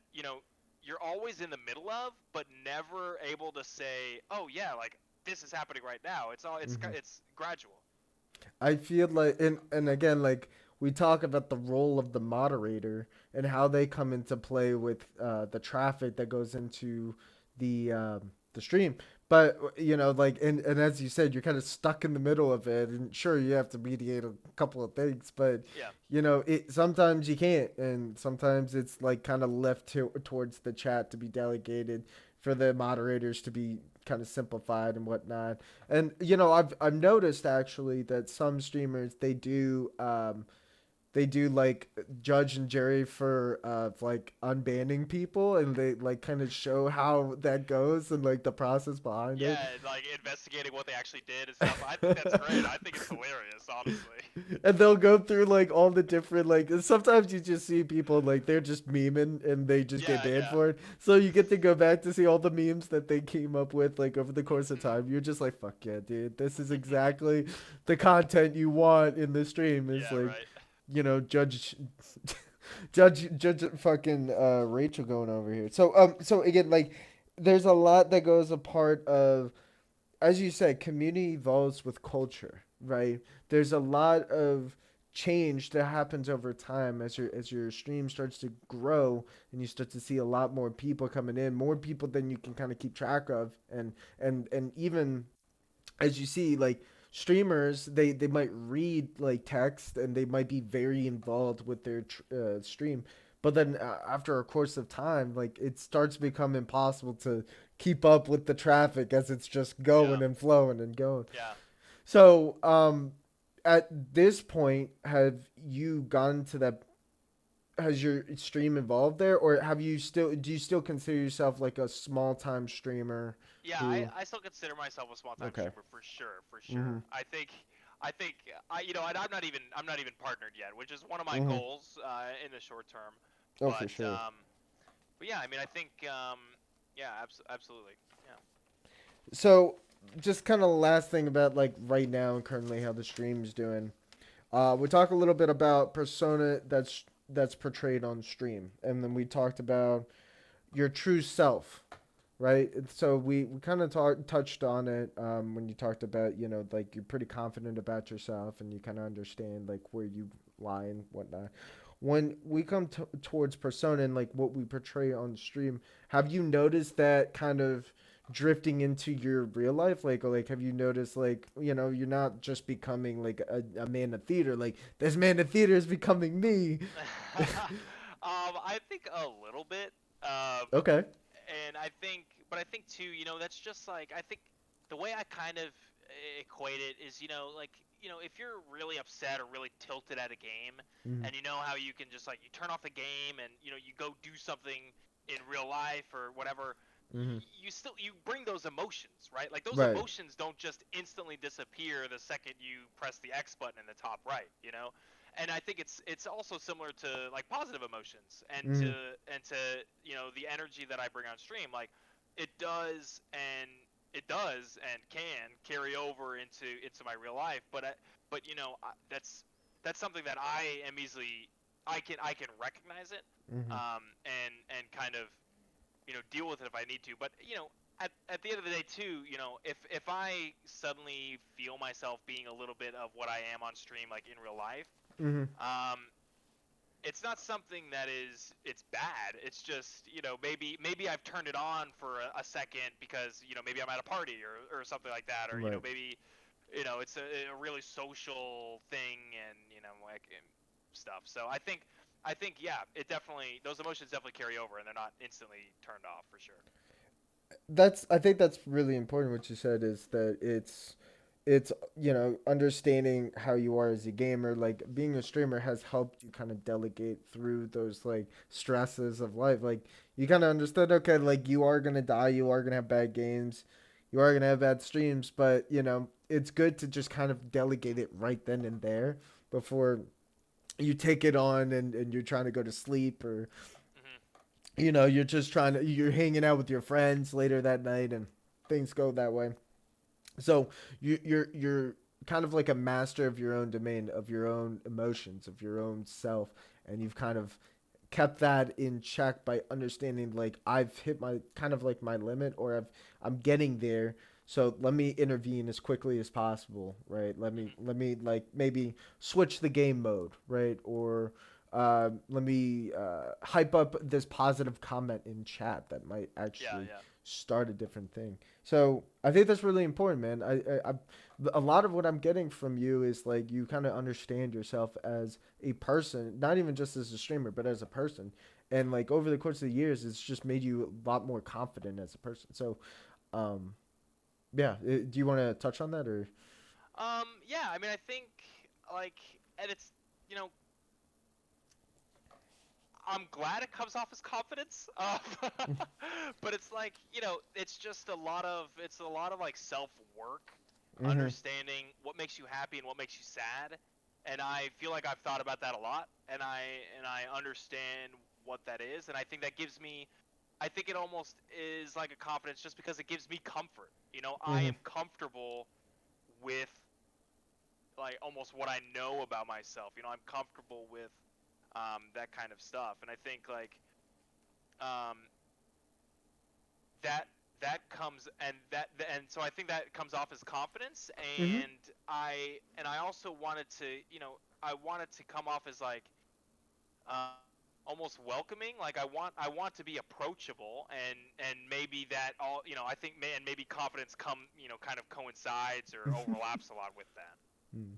you're always in the middle of, but never able to say, oh yeah, like this is happening right now. Mm-hmm. It's gradual. I feel like, and again, like we talk about the role of the moderator and how they come into play with the traffic that goes into the stream. But like, and as you said, you're kind of stuck in the middle of it, and sure, you have to mediate a couple of things, but Yeah. it sometimes you can't, and sometimes it's like kind of left towards the chat to be delegated for the moderators to be kind of simplified and whatnot. And I've noticed actually that some streamers they do like Judge and Jerry for like unbanning people, and they like kind of show how that goes and like the process behind it. Yeah, like investigating what they actually did and stuff. I think that's great. I think it's hilarious, honestly. And they'll go through like all the different like sometimes you just see people like they're just memeing and they just get Yeah, banned yeah. for it. So you get to go back to see all the memes that they came up with like over the course of time. You're just like, fuck yeah, dude. This is exactly the content you want in the stream. Is Yeah, like, right. judge judge fucking Rachel going over here. So again, like there's a lot that goes a part of, as you said, community evolves with culture, right? There's a lot of change that happens over time as your stream starts to grow and you start to see a lot more people coming in, more people than you can kind of keep track of, and even as you see like streamers they might read like text and they might be very involved with their stream, but then after a course of time like it starts to become impossible to keep up with the traffic as it's just Yeah, going and flowing and going. yeah. So at this point have you gotten to that, has your stream evolved there, or have you still, do you still consider yourself like a small time streamer Yeah, who? I still consider myself a small time Okay. streamer for sure, for Mm-hmm. sure. I think and I'm not even partnered yet, which is one of my Mm-hmm. goals in the short term. Oh, for But sure. yeah, I mean, I think yeah, absolutely. Yeah. So, just kind of last thing about like right now and currently how the stream's doing. We talk a little bit about persona that's portrayed on stream, and then we talked about your true self, right? So we kind of touched on it when you talked about like you're pretty confident about yourself and you kind of understand like where you lie and whatnot. When we come towards persona and like what we portray on stream, have you noticed that kind of drifting into your real life? Like have you noticed like you're not just becoming like a man of theater, like this man of theater is becoming me. I think a little bit. Okay. And but I think too, that's just like I think the way I kind of equate it is, like if you're really upset or really tilted at a game, Mm-hmm. and you know how you can just like you turn off the game and you go do something in real life or whatever, Mm-hmm. you bring those emotions, right? Like those Right. emotions don't just instantly disappear the second you press the X button in the top right, and I think it's also similar to like positive emotions and to Mm-hmm. the energy that I bring on stream. Like it does and it does and can carry over into my real life. But that's something that I am easily I can recognize it, Mm-hmm. and kind of deal with it if I need to. But at the end of the day too, if I suddenly feel myself being a little bit of what I am on stream, like in real life, Mm-hmm. um, it's not something that it's bad. It's just maybe I've turned it on for a second because maybe I'm at a party or something like that, or Right. maybe it's a really social thing and like and stuff. So I think yeah, it definitely those emotions definitely carry over and they're not instantly turned off for sure. That's, I think that's really important what you said, is that it's understanding how you are as a gamer, like being a streamer has helped you kind of delegate through those like stresses of life. Like you kind of understood, okay, like you are going to die, you are going to have bad games, you are going to have bad streams, but it's good to just kind of delegate it right then and there before you take it on and you're trying to go to sleep, or Mhm. you're just you're hanging out with your friends later that night and things go that way. So you're kind of like a master of your own domain, of your own emotions, of your own self, and you've kind of kept that in check by understanding like I've hit my kind of like my limit, or I'm getting there. So let me intervene as quickly as possible, right? Mhm. Let me like maybe switch the game mode, right? Or let me hype up this positive comment in chat that might Yeah, actually yeah. start a different thing. So I think that's really important, man. A lot of what I'm getting from you is like you kind of understand yourself as a person, not even just as a streamer, but as a person. And like over the course of the years, it's just made you a lot more confident as a person. So, um, yeah. Do you want to touch on that or? Yeah, I mean, I think like, and it's, you know, I'm glad it comes off as confidence, but it's like, it's just a lot of like self work, Mm-hmm. understanding what makes you happy and what makes you sad, and I feel like I've thought about that a lot, and I understand what that is, and I think that gives me, I think it almost is like a confidence just because it gives me comfort. I Mm-hmm. am comfortable with like almost what I know about myself. I'm comfortable with that kind of stuff, and I think like um, that that comes and so I think that comes off as confidence, Mm-hmm. and I also wanted to I wanted to come off as like almost welcoming. Like I want to be approachable, and maybe that all I think and maybe confidence kind of coincides or overlaps a lot with that. Mm.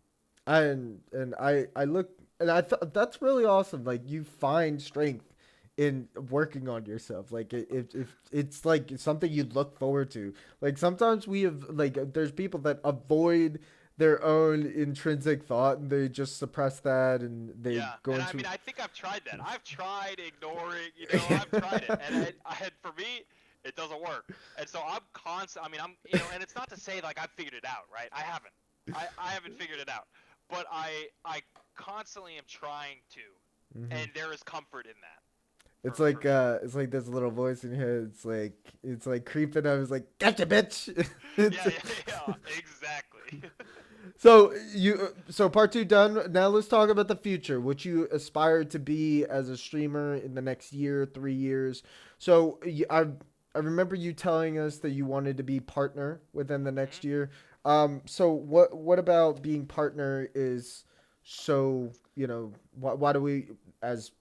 And I look, and I thought that's really awesome. Like you find strength in working on yourself. Like if it's like something you look forward to. Like sometimes we have like there's people that avoid their own intrinsic thought and they just suppress that and they Yeah, go and I into. mean, I think I've tried that. I've tried ignoring, I've tried it, and I had for me, it doesn't work. And so I'm constant. I mean, and it's not to say like I've figured it out, right? I haven't. I haven't figured it out, but I constantly am trying to, Hmm. and there is comfort in that, for sure. It's like this little voice in your head. It's like creeping up. It's like gotcha, bitch. It's, Yeah, yeah, yeah, exactly. so part two done. Now let's talk about the future. What you aspire to be as a streamer in the next year, 3 years. So I remember you telling us that you wanted to be partner within the Hmm. next year. So what about being partner is so why do we as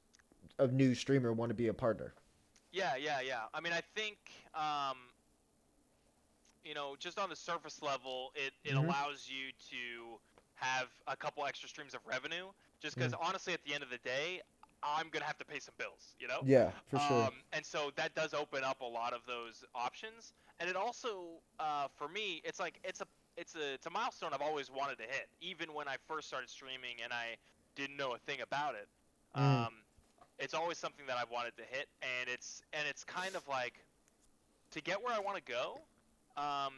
a new streamer want to be a partner? Yeah, yeah, yeah. I mean, I think um, just on the surface level, it Mm-hmm. allows you to have a couple extra streams of revenue. Just because honestly, at the end of the day, I'm gonna have to pay some bills. Yeah, for sure. And so that does open up a lot of those options. And it also, for me, it's like it's a milestone I've always wanted to hit. Even when I first started streaming and I didn't know a thing about it, Mm-hmm. it's always something that I've wanted to hit. And it's kind of like to get where I want to go. Um,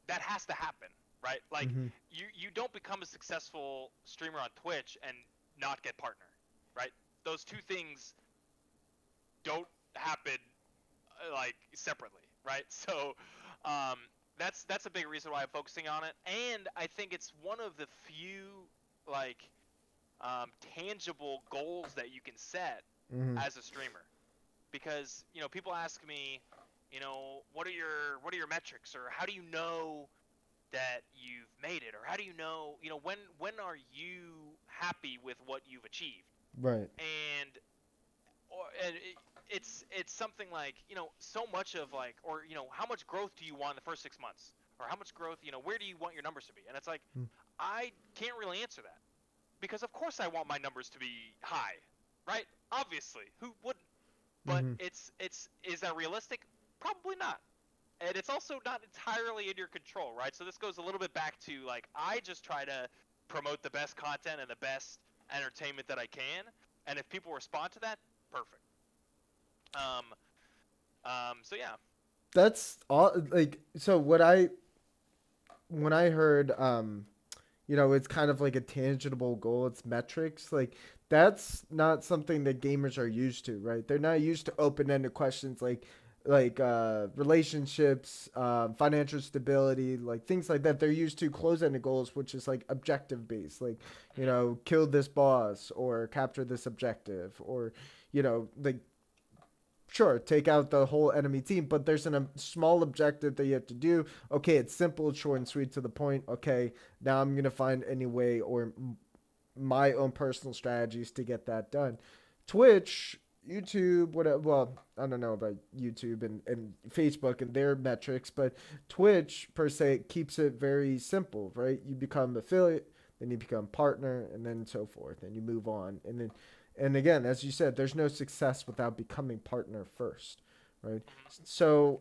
that has to happen, right? Like Mm-hmm. you don't become a successful streamer on Twitch and not get partner, right? Those two things don't happen like separately, right? So um, that's a big reason why I'm focusing on it, and I think it's one of the few like tangible goals that you can set Mm-hmm. as a streamer, because people ask me, what are your metrics, or how do you know that you've made it, or how do you know, when are you happy with what you've achieved? Right. And it's something like, so much of like, or how much growth do you want in the first 6 months, or how much growth, where do you want your numbers to be? And it's like, I can't really answer that, because of course I want my numbers to be high, right? Obviously, who wouldn't? But Mm-hmm. it's is that realistic? Probably not. And it's also not entirely in your control, right? So this goes a little bit back to like, I just try to promote the best content and the best entertainment that I can, and if people respond to that, perfect. Um, so yeah. That's all. Like so, what I when I heard it's kind of like a tangible goal. It's metrics. Like that's not something that gamers are used to, right? They're not used to open-ended questions like relationships, financial stability, like things like that. They're used to close-ended goals, which is like objective based, like Hmm. kill this boss or capture this objective, or like sure, take out the whole enemy team, but there's a small objective that you have to do. Okay, it's simple, short, and sweet to the point. Okay, now I'm gonna find any way or my own personal strategies to get that done. Twitch, YouTube, whatever. Well, I don't know about YouTube and Facebook and their metrics, but Twitch per se keeps it very simple, right? You become affiliate, then you become partner, and then so forth, and you move on, and again, as you said, there's no success without becoming partner first, right? Hmm. So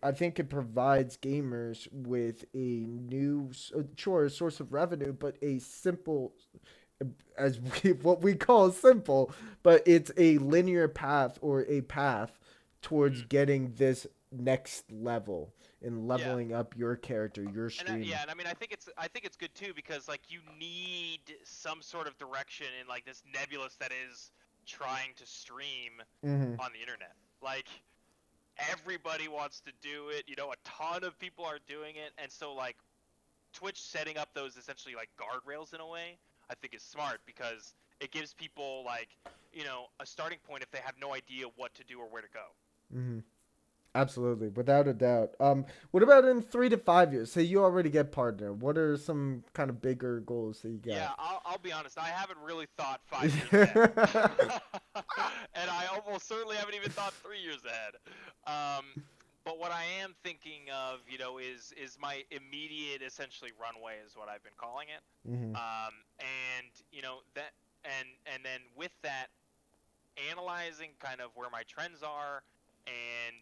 I think it provides gamers with a new, sure, source of revenue, but a simple, as what we call simple, but it's a linear path or a path towards Hmm. getting this next level and Yeah. leveling up your character, your And stream. yeah, and I mean, I think it's good too because like you need some sort of direction in like this nebulous that is trying to stream Mm-hmm. on the internet. Like everybody wants to do it, a ton of people are doing it, and so like Twitch setting up those essentially like guardrails in a way, I think is smart because it gives people like, a starting point if they have no idea what to do or where to go. Mm-hmm. Absolutely, without a doubt. What about in 3 to 5 years? Say you already get partner. What are some kind of bigger goals that you got? Yeah, I'll be honest. I haven't really thought 5 years ahead, and I almost certainly haven't even thought 3 years ahead. Um, but what I am thinking of, is my immediate, essentially, runway is what I've been calling it. Mm-hmm. And that, and then with that, analyzing kind of where my trends are and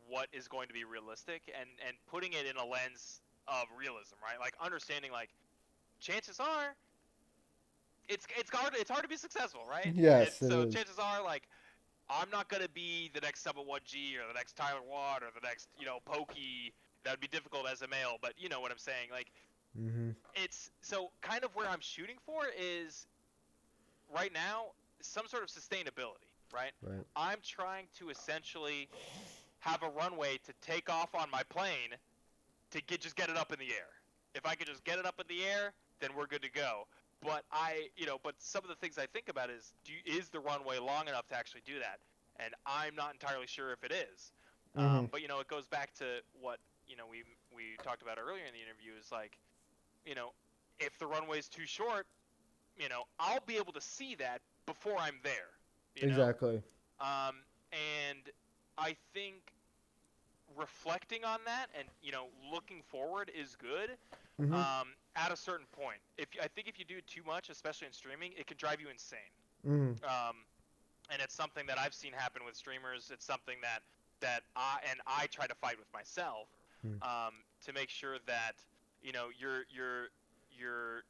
what is going to be realistic, and putting it in a lens of realism, right? Like understanding, like chances are it's hard to be successful, right? And Yes, it so is. chances are like I'm not gonna be the next Summit 1G or the next Tyler Watt or the next Pokey. That would be difficult as a male, but you know what I'm saying. Like Mm-hmm. it's so kind of where I'm shooting for is right now some sort of sustainability, right? Right. I'm trying to essentially have a runway to take off on my plane to just get it up in the air. If I could just get it up in the air, then we're good to go. But but some of the things I think about is the runway long enough to actually do that? And I'm not entirely sure if it is. Mm-hmm. But it goes back to what we talked about earlier in the interview is like, you know, if the runway's too short, I'll be able to see that before I'm there. You know, Exactly. and I think reflecting on that and looking forward is good Mm-hmm. at a certain point. If I think if you do it too much, especially in streaming, it can drive you insane. Mm-hmm. And it's something that I've seen happen with streamers. It's something that I try to fight with myself, to make sure that you're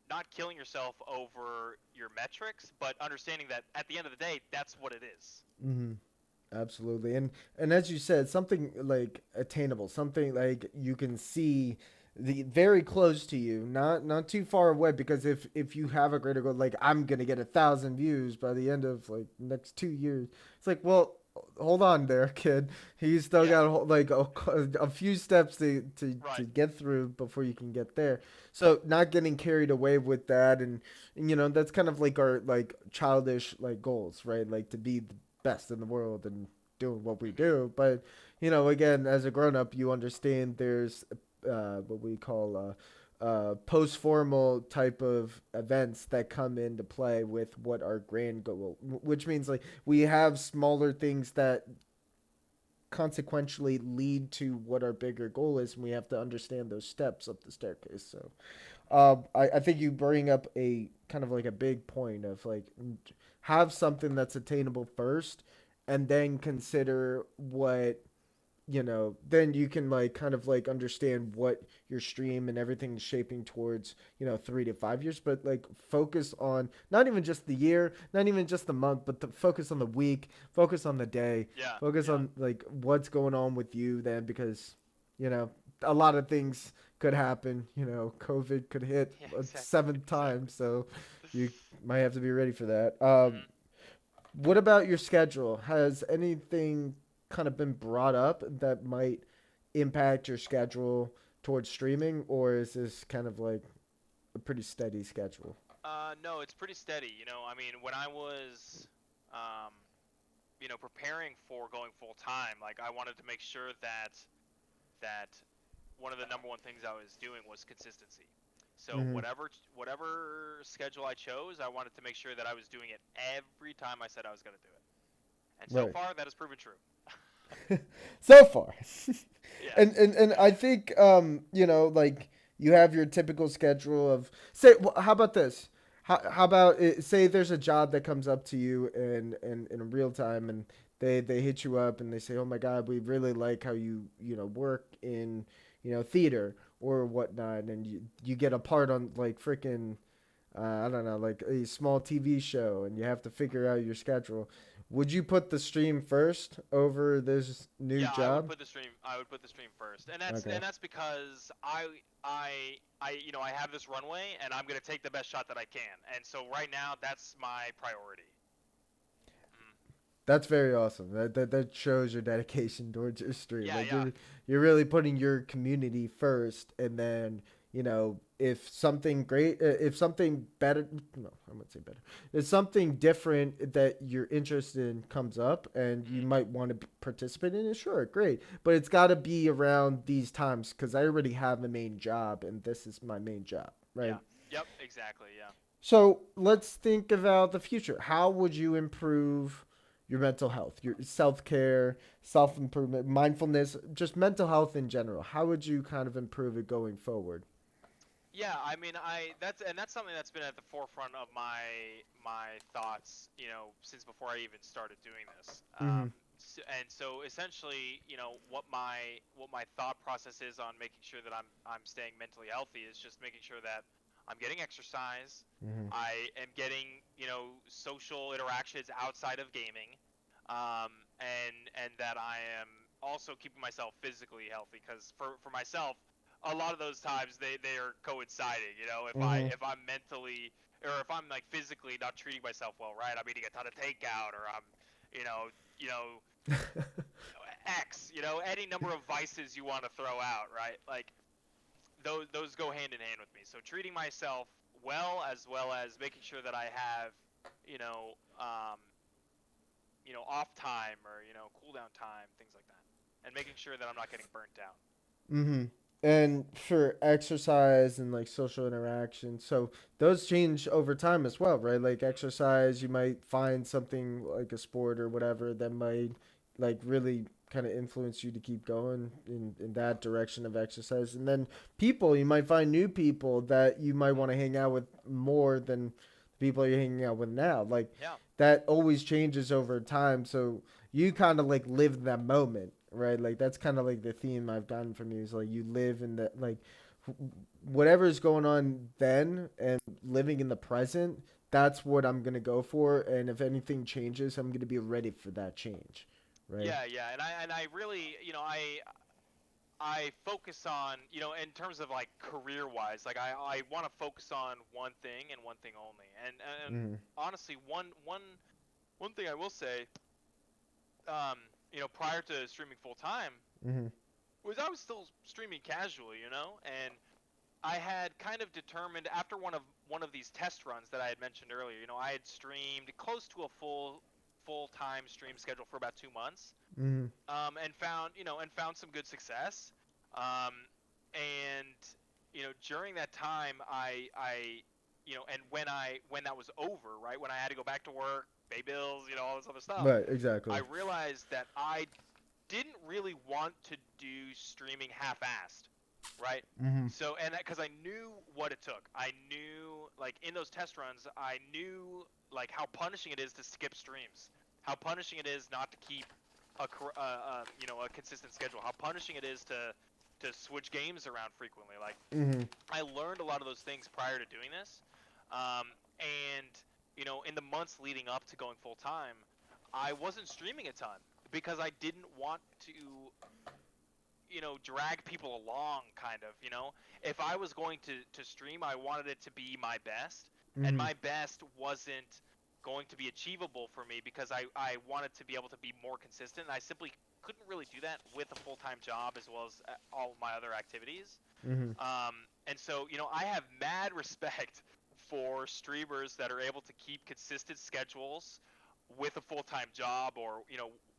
not killing yourself over your metrics, but understanding that at the end of the day, that's what it is. Mm-hmm. Absolutely. And as you said, something like attainable, something like you can see the very close to you, not too far away, because if you have a greater goal, like I'm gonna get 1,000 views by the end of like next 2 years, it's like, well, hold on there, kid. You still Yeah, got like a few steps to right. get through before you can get there. So not getting carried away with that, and that's kind of like our like childish like goals, right? Like to be the best in the world and doing what we Hmm. do. But again, as a grown up, you understand there's what we call post formal type of events that come into play with what our grand goal, which means like we have smaller things that consequentially lead to what our bigger goal is, and we have to understand those steps up the staircase. So I think you bring up a kind of like a big point of like have something that's attainable first, and then consider what then you can like kind of like understand what your stream and everything is shaping towards 3 to 5 years, but like focus on not even just the year, not even just the month, but focus on the week, focus on the day, Yeah, focus yeah. on like what's going on with you then, because you know a lot of things could happen. COVID could hit Yeah, a exactly, seventh time, exactly. so you might have to be ready for that. Hmm. What about your schedule? Has anything kind of been brought up that might impact your schedule towards streaming, or is this kind of like a pretty steady schedule? No, it's pretty steady. I mean, when I was, um, preparing for going full time, like I wanted to make sure that one of the number one things I was doing was consistency. So Mm-hmm. whatever schedule I chose, I wanted to make sure that I was doing it every time I said I was going to do it. And so Right. far, that has proven true. So far. Yeah. And I think like you have your typical schedule of say how about this? How about say there's a job that comes up to you in real time and they hit you up and they say, "Oh my god, we really like how you work in, theater or whatnot," and you get a part on like freaking I don't know, like a small TV show, and you have to figure out your schedule. Would you put the stream first over this new Yeah, I would job? put the stream. I would put the stream first, and that's Okay, and that's because I have this runway, and I'm gonna take the best shot that I can. And so right now, that's my priority. Mm. that's very awesome. That shows your dedication towards your stream. Yeah, Like yeah. you're really putting your community first, and then if something great, if something better, no, I wouldn't say better. If something different that you're interested in comes up, and you Mhm. might want to participate in it, sure, great. But it's got to be around these times because I already have a main job, and this is my main job, right? Yeah. Yep. Exactly. Yeah. So let's think about the future. How would you improve your mental health, your self care, self improvement, mindfulness, just mental health in general? How would you kind of improve it going forward? Yeah, I mean, that's something that's been at the forefront of my thoughts, since before I even started doing this. Mm-hmm. And so essentially, what my thought process is on making sure that I'm staying mentally healthy is just making sure that I'm getting exercise, Mm-hmm. I am getting, social interactions outside of gaming, and that I am also keeping myself physically healthy because for myself a lot of those times they are coinciding. Mm-hmm. If I'm mentally or if I'm like physically not treating myself well, right? I'm eating a ton of takeout, or I'm, you know, you know, X, any number of vices you want to throw out, right? Like those go hand in hand with me. So treating myself well as making sure that I have, you know, um, off time or cool down time, things like that, and making sure that I'm not getting burnt out. Mm-hmm. And for exercise and like social interaction, so those change over time as well, right? Like Hmm. exercise, you might find something like a sport or whatever that might like really kind of influence you to keep going in that direction of exercise. And then people, you might find new people that you might Hmm. want to hang out with more than the people you're hanging out with now. Like Yeah. that always changes over time. So you kind of like live that moment, right? Like that's kind of like the theme I've gotten from you is like you live in the like whatever is going on then and living in the present. That's what I'm gonna go for, and if anything changes, I'm gonna be ready for that change, right? Yeah, yeah, and I really, I focus on, in terms of like career wise, like I want to focus on one thing and one thing only. And Mm-hmm. honestly, one thing I will say, prior to streaming full time, Mm-hmm. was I was still streaming casually, and I had kind of determined after one of these test runs that I had mentioned earlier, I had streamed close to a full-time stream schedule for about 2 months, Mm-hmm. and found some good success. Um, and during that time, and when that was over, right, when I had to go back to work, pay bills, all this other stuff, Right, I exactly. realized that I didn't really want to do streaming half-assed, right? Mm-hmm. So, and because I knew what it took, I knew like in those test runs, I knew like how punishing it is to skip streams, how punishing it is not to keep a consistent schedule, how punishing it is to switch games around frequently. Like Mm-hmm. I learned a lot of those things prior to doing this, and in the months leading up to going full time, I wasn't streaming a ton because I didn't want to drag people along, kind of. If I was going to stream, I wanted it to be my best, and Mhm. my best wasn't going to be achievable for me because I wanted to be able to be more consistent. And I simply couldn't really do that with a full-time job as well as all of my other activities. Mhm. And so, I have mad respect for streamers that are able to keep consistent schedules with a full-time job or,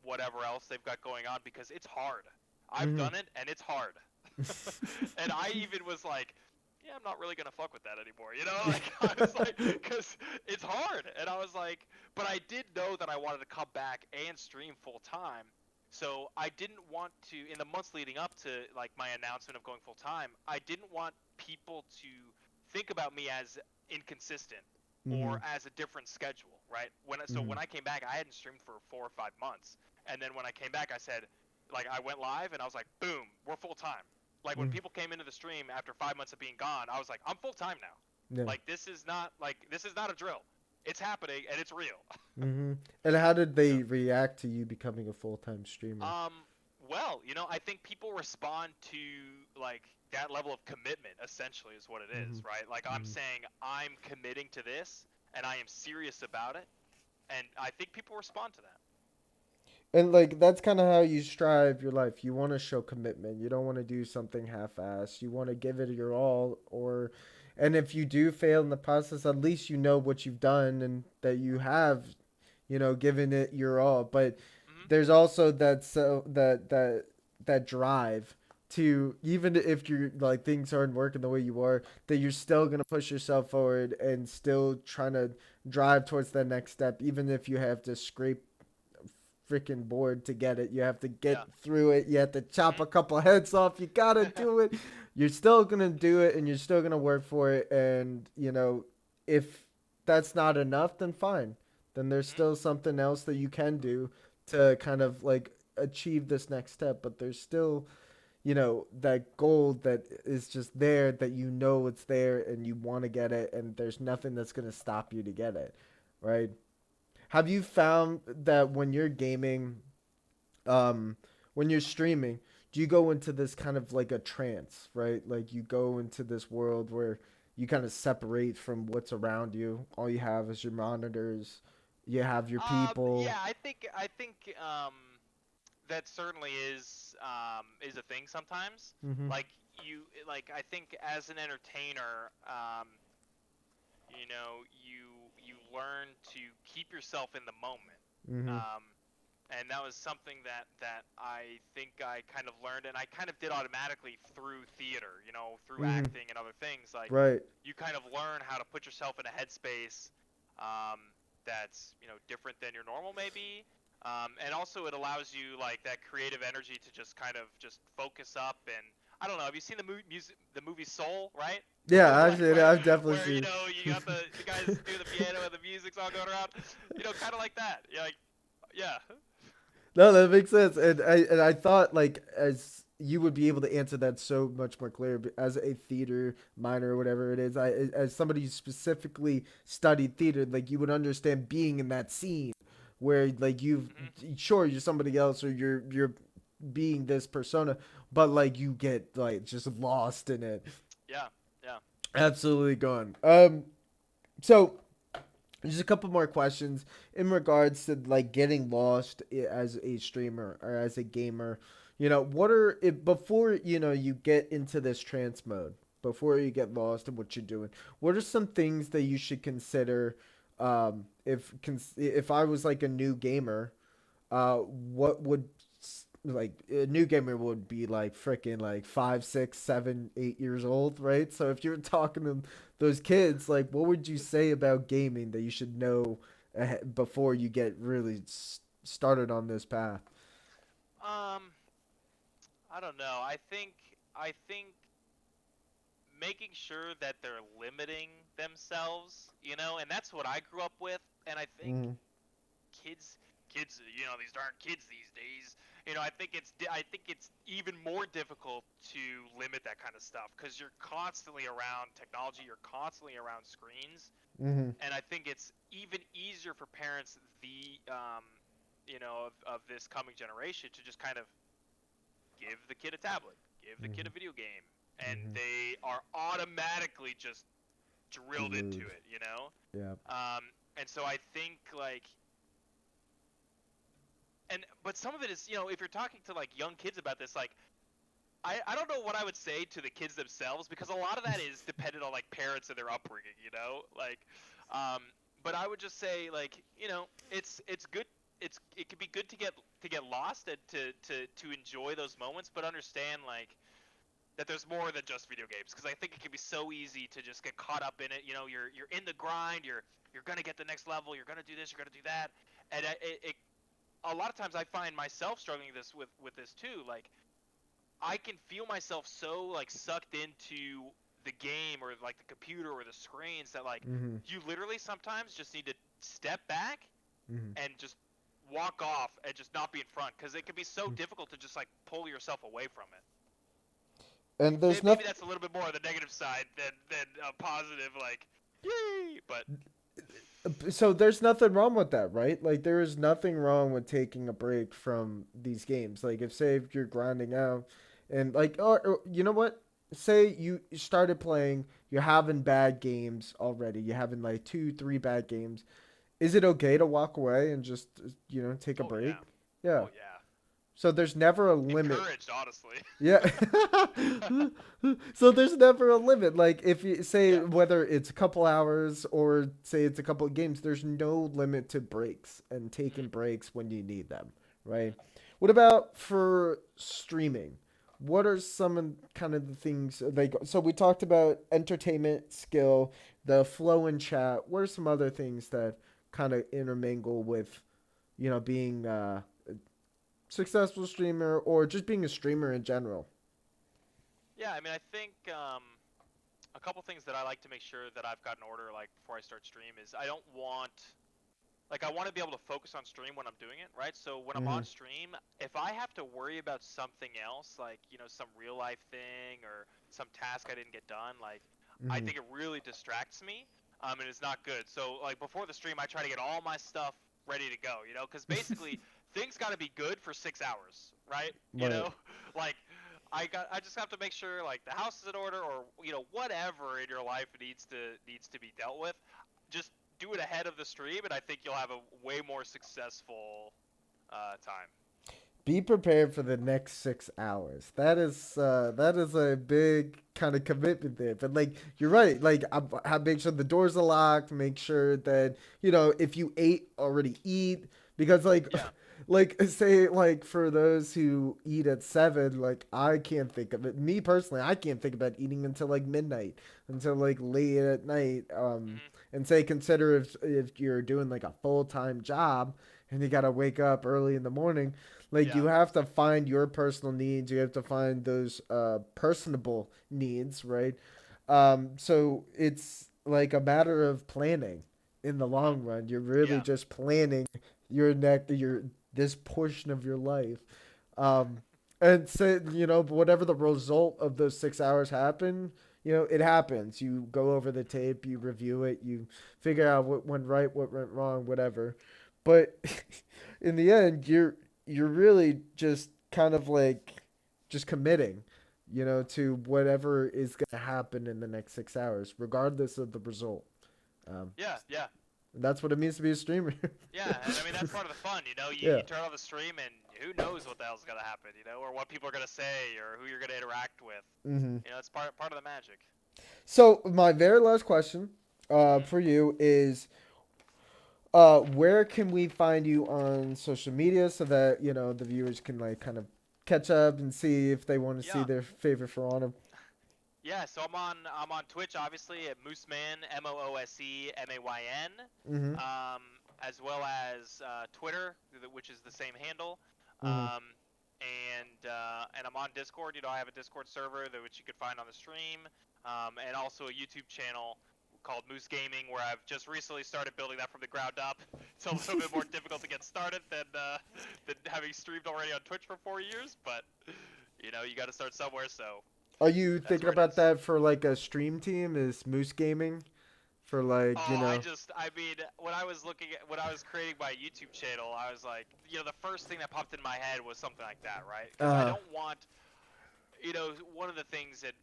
whatever else they've got going on because it's hard. I've Mhm. done it and it's hard. And I even was like, yeah, I'm not really gonna fuck with that anymore. Like I was like, because it's hard, and I was like, but I did know that I wanted to come back and stream full time. So I didn't want to, in the months leading up to like my announcement of going full time, I didn't want people to think about me as inconsistent or Mhm. as a different schedule, right? Mhm. When I came back, I hadn't streamed for 4 or 5 months, and then when I came back, I said, like I went live and I was like, boom, we're full time. Like when Mhm. people came into the stream after 5 months of being gone, I was like, I'm full time now. Yeah. This is not a drill. It's happening and it's real. Mhm. And how did So, they react to you becoming a full-time streamer? um, well, I think people respond to like that level of commitment. Essentially, is what it is, Mhm. right? Like I'm Mhm. saying, I'm committing to this and I am serious about it, and I think people respond to that. And like that's kind of how you strive your life. You want to show commitment. You don't want to do something half-assed. You want to give it your all or and if you do fail in the process, at least you know what you've done and that you have, given it your all. But Hmm. there's also that drive to even if you're like things aren't working the way you are, that you're still gonna push yourself forward and still trying to drive towards that next step, even if you have to scrape freaking board to get it. You have to Yeah. get through it. You have to chop Hmm. a couple heads off. You gotta do it. You're still gonna do it, and you're still gonna work for it. And if that's not enough, then fine. Then there's Hmm. still something else that you can do to kind of like achieve this next step. But there's still that goal that is just there that it's there and you want to get it and there's nothing that's going to stop you to get it, right? Have you found that when you're gaming, um, when you're streaming, do you go into this kind of like a trance, right? Like you go into this world where you kind of separate from what's around you. All you have is your monitors. You have your people. Yeah, I think that certainly is a thing sometimes. Mm-hmm. Like I think as an entertainer, you learn to keep yourself in the moment. Mm-hmm. Um, and that was something that I think I kind of learned, and I kind of did automatically through theater, through Mm-hmm. acting and other things. Like Right. you kind of learn how to put yourself in a headspace that's different than your normal maybe. And also it allows you like that creative energy to just kind of just focus up. And I don't know, have you seen the movie Soul, right? Yeah, I've Like seen it. I've definitely where seen you got the guys doing the piano and the music's all going around, kind of like that. Yeah, like, yeah. No, that makes sense. And I thought like as you would be able to answer that so much more clear as a theater minor or whatever it is. I as somebody who specifically studied theater, like you would understand being in that scene where like you've Hmm. sure you're somebody else or you're being this persona, but like you get like just lost in it. Yeah, yeah. Absolutely gone. So just a couple more questions in regards to like getting lost as a streamer or as a gamer. What are it before you get into this trance mode, before you get lost in what you're doing? What are some things that you should consider? If I was like a new gamer, what would like a new gamer would be like freaking like 5, 6, 7, 8 years old, right? So if you're talking to those kids, like what would you say about gaming that you should know before you get really started on this path? Um, I don't know. I think making sure that they're limiting themselves, and that's what I grew up with, and I think Mm-hmm. kids, these darn kids these days, I think it's even more difficult to limit that kind of stuff because you're constantly around technology, you're constantly around screens, Mm-hmm. and I think it's even easier for parents of this coming generation to just kind of give the kid a tablet, give the kid Mm-hmm. a video game, and Mm-hmm. they are automatically just drilled into Glued. it, you know. Yeah. And so I think like, and but some of it is, if you're talking to like young kids about this, like I don't know what I would say to the kids themselves because a lot of that is dependent on like parents and their upbringing, like, um, but I would just say like, it's good. It can be good to get lost and to enjoy those moments, but understand like that there's more than just video games because I think it can be so easy to just get caught up in it. You're in the grind. You're gonna get the next level. You're gonna do this. You're gonna do that. And a lot of times I find myself struggling with this too. Like I can feel myself so like sucked into the game or like the computer or the screens that like Mm-hmm. you literally sometimes just need to step back Mm-hmm. and just walk off and just not be in front because it can be so difficult to just like pull yourself away from it. And there's Maybe nothing. that's a little bit more on the negative side than a positive like yay, but So there's nothing wrong with that, right? Like there is nothing wrong with taking a break from these games. Like if you're grinding out, and like or you know what? Say you started playing, you're having bad games already. You're having like two, three bad games. Is it okay to walk away and just take a oh break? yeah, Yeah. oh yeah, So there's never a limit. encouraged honestly. Yeah. So there's never a limit. Like if you say Yeah. whether it's a couple hours or say it's a couple of games, there's no limit to breaks and taking Mhm. breaks when you need them, right? What about for streaming? What are some of kind of the things like so we talked about entertainment, skill, the flow in chat. What are some other things that kind of intermingle with, being a successful streamer or just being a streamer in general? Yeah, I mean, I think a couple things that I like to make sure that I've got in order, like before I start stream, is I don't want like I want to be able to focus on stream when I'm doing it, right? So when I'm Mm-hmm. on stream, if I have to worry about something else, like some real life thing or some task I didn't get done, like I Mm-hmm. think it really distracts me, and it's not good. So like before the stream, I try to get all my stuff ready to go, because basically things got to be good for 6 hours, right? Right. Like I just have to make sure like the house is in order or whatever in your life needs to be dealt with. Just do it ahead of the stream, and I think you'll have a way more successful time. Be prepared for the next 6 hours. That is a big kind of commitment there. But like you're right. Like I make sure the doors are locked. Make sure that if you ate already eat because like Yeah. like say like for those who eat at 7, like I can't think of it. Me personally, I can't think about eating until like midnight, until like late at night. Hmm. And say consider if you're doing like a full time job and you gotta wake up early in the morning, like Yeah. you have to find your personal needs. You have to find those personable needs, right? So it's like a matter of planning in the Hmm. long run. You're really Yeah. just planning your this portion of your life. Um, and say whatever the result of those 6 hours happen, it happens. You go over the tape, you review it, you figure out what went right, what went wrong, whatever. But in the end, you're really just kind of like just committing, to whatever is going to happen in the next 6 hours, regardless of the result. Um, Yeah. Yeah. and that's what it means to be a streamer. Yeah. And I mean that's part of the fun. You Yeah. you turn on the stream and who knows what the hell's gonna happen, or what people are gonna say or who you're gonna interact with. Hmm. It's part of the magic. So my very last question Hmm. for you is where can we find you on social media so that the viewers can like kind of catch up and see if they want to see Yeah. their favorite Ferrano? Yeah, so I'm on Twitch obviously at Mooseman Moosemayn, Mm-hmm. as well as Twitter, which is the same handle, Mm-hmm. um, and I'm on Discord. I have a Discord server which you could find on the stream, and also a YouTube channel called Moose Gaming, where I've just recently started building that from the ground up. It's a little bit more difficult to get started than having streamed already on Twitch for 4 years, but you got to start somewhere, so Are you that's thinking where it about is. that for like a stream team? Is Moose Gaming for like, Oh, I mean, when I was creating my YouTube channel, I was like, the first thing that popped in my head was something like that, right? Because I uh, don't want, one of the things that,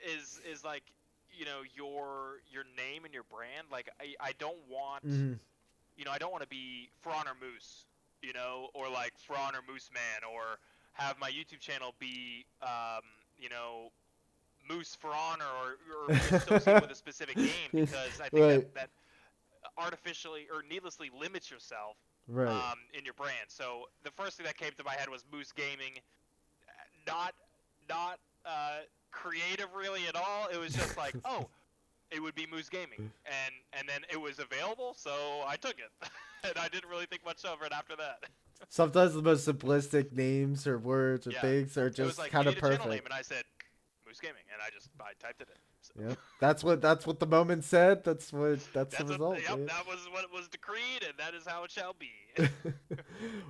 is like, your name and your brand. Like, I don't want, mhm, I don't want to be For Honor Moose, or like For Honor Moose Man, or have my YouTube channel be, you know, Moose for Honor, or be associated with a specific game, because I think that right, that artificially or needlessly limits yourself right. in your brand. So the first thing that came to my head was Moose Gaming. Not not creative really at all. It was just like, oh, it would be Moose Gaming, and then it was available, so I took it, and I didn't really think much of it after that. Sometimes the most simplistic names or words or Yeah, things are it was just like, you kind of need a channel name, perfect. and I said Moose Gaming, and I typed it in. So. Yep. That's what the moment said. That's the That's what. result, Yep, man. that was what was decreed, and that is how it shall be.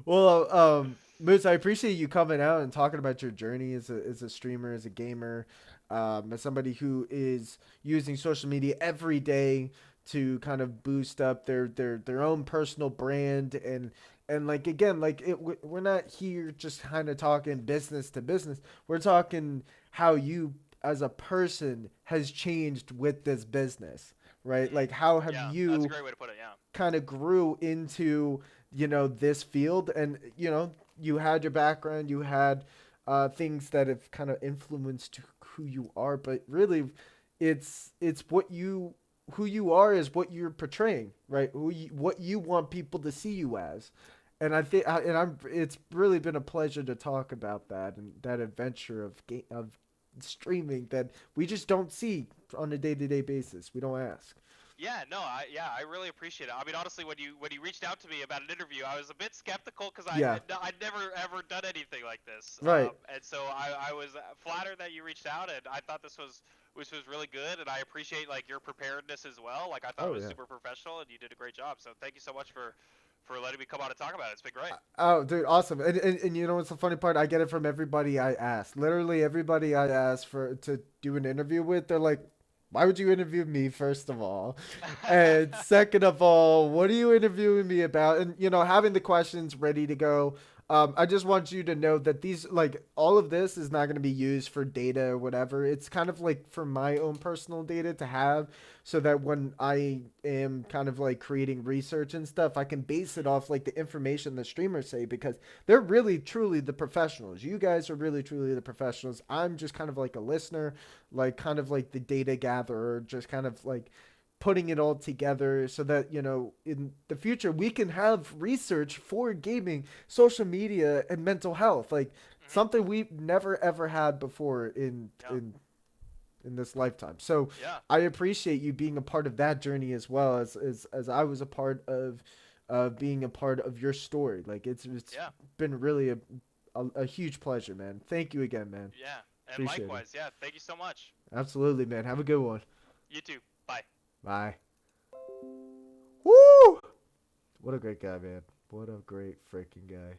Well, Moose, I appreciate you coming out and talking about your journey as a streamer, as a gamer, as somebody who is using social media every day to kind of boost up their own personal brand and like again like we're not here just kind of talking business to business. We're talking how you as a person has changed with this business, right? Like how have Yeah, that's a you great way to put it. Yeah. kind of grew into this field and you had your background, you had things that have kind of influenced who you are, but really it's what you who you are is what you're portraying, right? What you want people to see you as. And I think and I'm it's really been a pleasure to talk about that and that adventure of streaming that we just don't see on a day-to-day basis. We don't ask. Yeah, no, I really appreciate it. I mean, honestly, when you reached out to me about an interview, I was a bit skeptical because Yeah. I'd never ever done anything like this, Right. and so I was flattered that you reached out, and I thought this was which was really good, and I appreciate like your preparedness as well. Like I thought it Oh was yeah. super professional, and you did a great job. So thank you so much for letting me come on and talk about it. It's been great. Oh, dude, awesome! And you know what's the funny part? I get it from everybody I ask. Literally everybody I ask for to do an interview with, they're like, "Why would you interview me, first of all, and second of all, what are you interviewing me about?" And having the questions ready to go. I just want you to know that these, like, all of this is not going to be used for data or whatever. It's kind of like for my own personal data to have, so that when I am kind of like creating research and stuff, I can base it off like the information the streamers say because they're really truly the professionals. You guys are really truly the professionals. I'm just kind of like a listener, like kind of like the data gatherer, just kind of like putting it all together so that in the future we can have research for gaming, social media, and mental health, like Hmm. something we've never ever had before Yeah, in this lifetime. So yeah, I appreciate you being a part of that journey as well as I was a part of being a part of your story. Like it's yeah, been really a huge pleasure, man. Thank you again, man. yeah. And Appreciate it. likewise, yeah. Thank you so much. Absolutely, man. Have a good one. You too. Bye. Bye. Woo! What a great guy, man. What a great freaking guy.